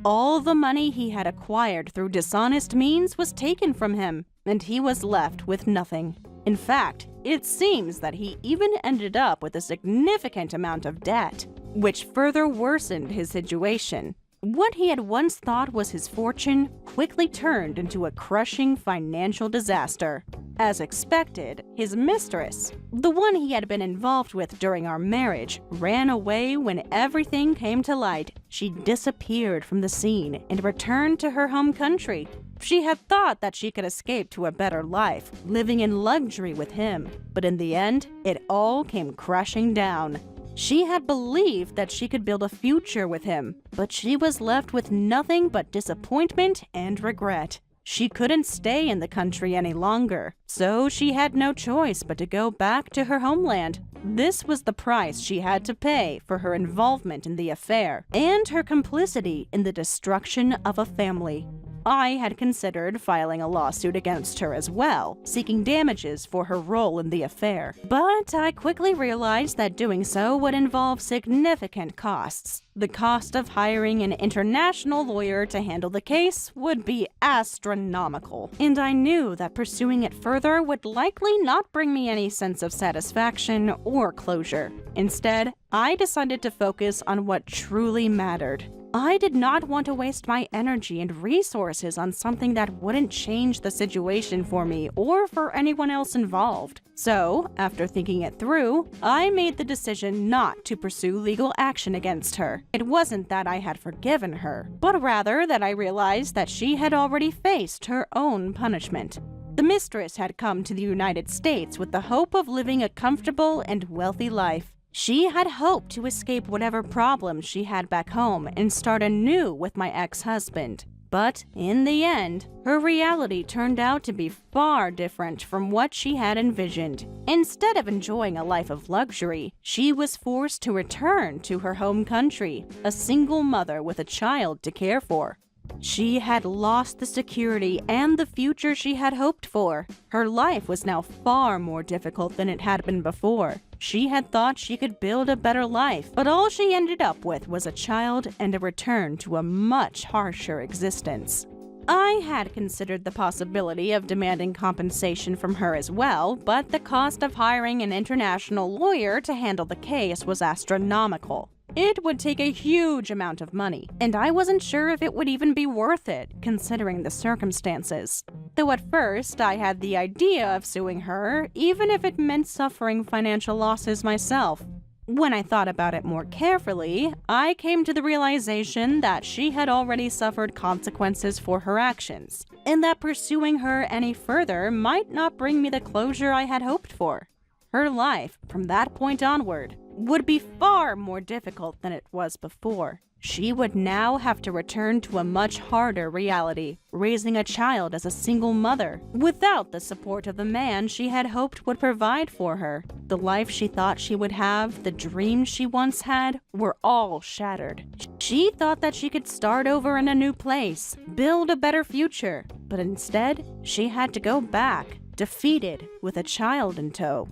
All the money he had acquired through dishonest means was taken from him, and he was left with nothing. In fact, it seems that he even ended up with a significant amount of debt, which further worsened his situation. What he had once thought was his fortune quickly turned into a crushing financial disaster. As expected, his mistress, the one he had been involved with during our marriage, ran away when everything came to light. She disappeared from the scene and returned to her home country. She had thought that she could escape to a better life, living in luxury with him, but in the end, it all came crashing down. She had believed that she could build a future with him, but she was left with nothing but disappointment and regret. She couldn't stay in the country any longer, so she had no choice but to go back to her homeland. This was the price she had to pay for her involvement in the affair and her complicity in the destruction of a family. I had considered filing a lawsuit against her as well, seeking damages for her role in the affair. But I quickly realized that doing so would involve significant costs. The cost of hiring an international lawyer to handle the case would be astronomical, and I knew that pursuing it further would likely not bring me any sense of satisfaction or closure. Instead, I decided to focus on what truly mattered. I did not want to waste my energy and resources on something that wouldn't change the situation for me or for anyone else involved. So, after thinking it through, I made the decision not to pursue legal action against her. It wasn't that I had forgiven her, but rather that I realized that she had already faced her own punishment. The mistress had come to the United States with the hope of living a comfortable and wealthy life. She had hoped to escape whatever problems she had back home and start anew with my ex-husband. But in the end, her reality turned out to be far different from what she had envisioned. Instead of enjoying a life of luxury, she was forced to return to her home country, a single mother with a child to care for. She had lost the security and the future she had hoped for. Her life was now far more difficult than it had been before. She had thought she could build a better life, but all she ended up with was a child and a return to a much harsher existence. I had considered the possibility of demanding compensation from her as well, but the cost of hiring an international lawyer to handle the case was astronomical. It would take a huge amount of money, and I wasn't sure if it would even be worth it, considering the circumstances. Though at first, I had the idea of suing her, even if it meant suffering financial losses myself. When I thought about it more carefully, I came to the realization that she had already suffered consequences for her actions, and that pursuing her any further might not bring me the closure I had hoped for. Her life, from that point onward, would be far more difficult than it was before. She would now have to return to a much harder reality, raising a child as a single mother, without the support of the man she had hoped would provide for her. The life she thought she would have, the dreams she once had, were all shattered. She thought that she could start over in a new place, build a better future, but instead, she had to go back, defeated, with a child in tow.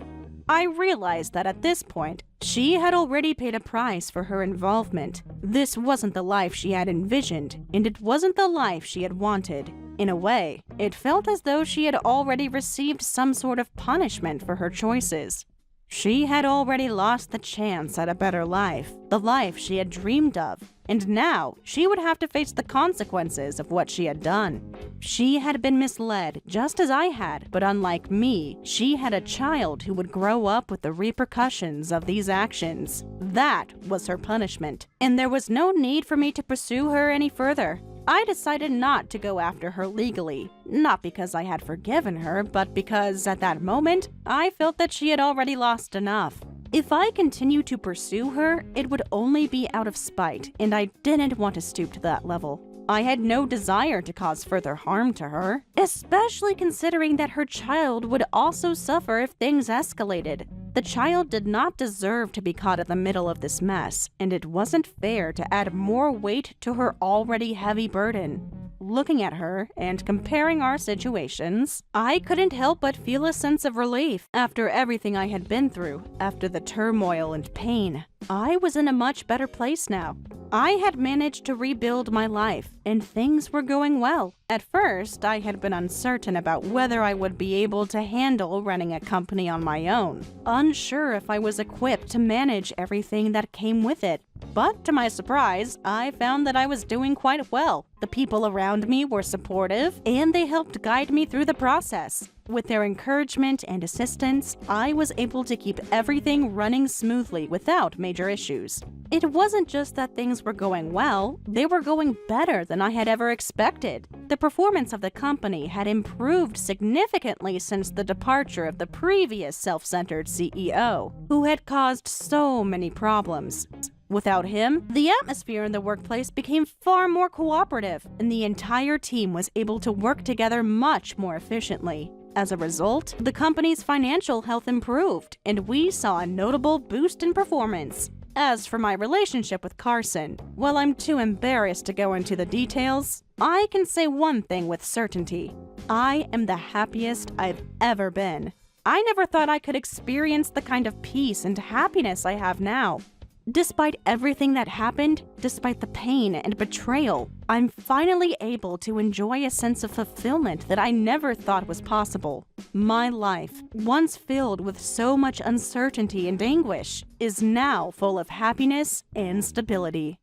I realized that at this point, she had already paid a price for her involvement. This wasn't the life she had envisioned, and it wasn't the life she had wanted. In a way, it felt as though she had already received some sort of punishment for her choices. She had already lost the chance at a better life, the life she had dreamed of, and now she would have to face the consequences of what she had done. She had been misled, just as I had, but unlike me, she had a child who would grow up with the repercussions of these actions. That was her punishment, and there was no need for me to pursue her any further. I decided not to go after her legally, not because I had forgiven her, but because, at that moment, I felt that she had already lost enough. If I continued to pursue her, it would only be out of spite, and I didn't want to stoop to that level. I had no desire to cause further harm to her, especially considering that her child would also suffer if things escalated. The child did not deserve to be caught in the middle of this mess, and it wasn't fair to add more weight to her already heavy burden. Looking at her and comparing our situations, I couldn't help but feel a sense of relief after everything I had been through, after the turmoil and pain. I was in a much better place now. I had managed to rebuild my life, and things were going well. At first, I had been uncertain about whether I would be able to handle running a company on my own, unsure if I was equipped to manage everything that came with it. But to my surprise, I found that I was doing quite well. The people around me were supportive, and they helped guide me through the process. With their encouragement and assistance, I was able to keep everything running smoothly without major issues. It wasn't just that things were going well, they were going better than I had ever expected. The performance of the company had improved significantly since the departure of the previous self-centered CEO, who had caused so many problems. Without him, the atmosphere in the workplace became far more cooperative, and the entire team was able to work together much more efficiently. As a result, the company's financial health improved, and we saw a notable boost in performance. As for my relationship with Carson, while I'm too embarrassed to go into the details, I can say one thing with certainty. I am the happiest I've ever been. I never thought I could experience the kind of peace and happiness I have now. Despite everything that happened, despite the pain and betrayal, I'm finally able to enjoy a sense of fulfillment that I never thought was possible. My life, once filled with so much uncertainty and anguish, is now full of happiness and stability.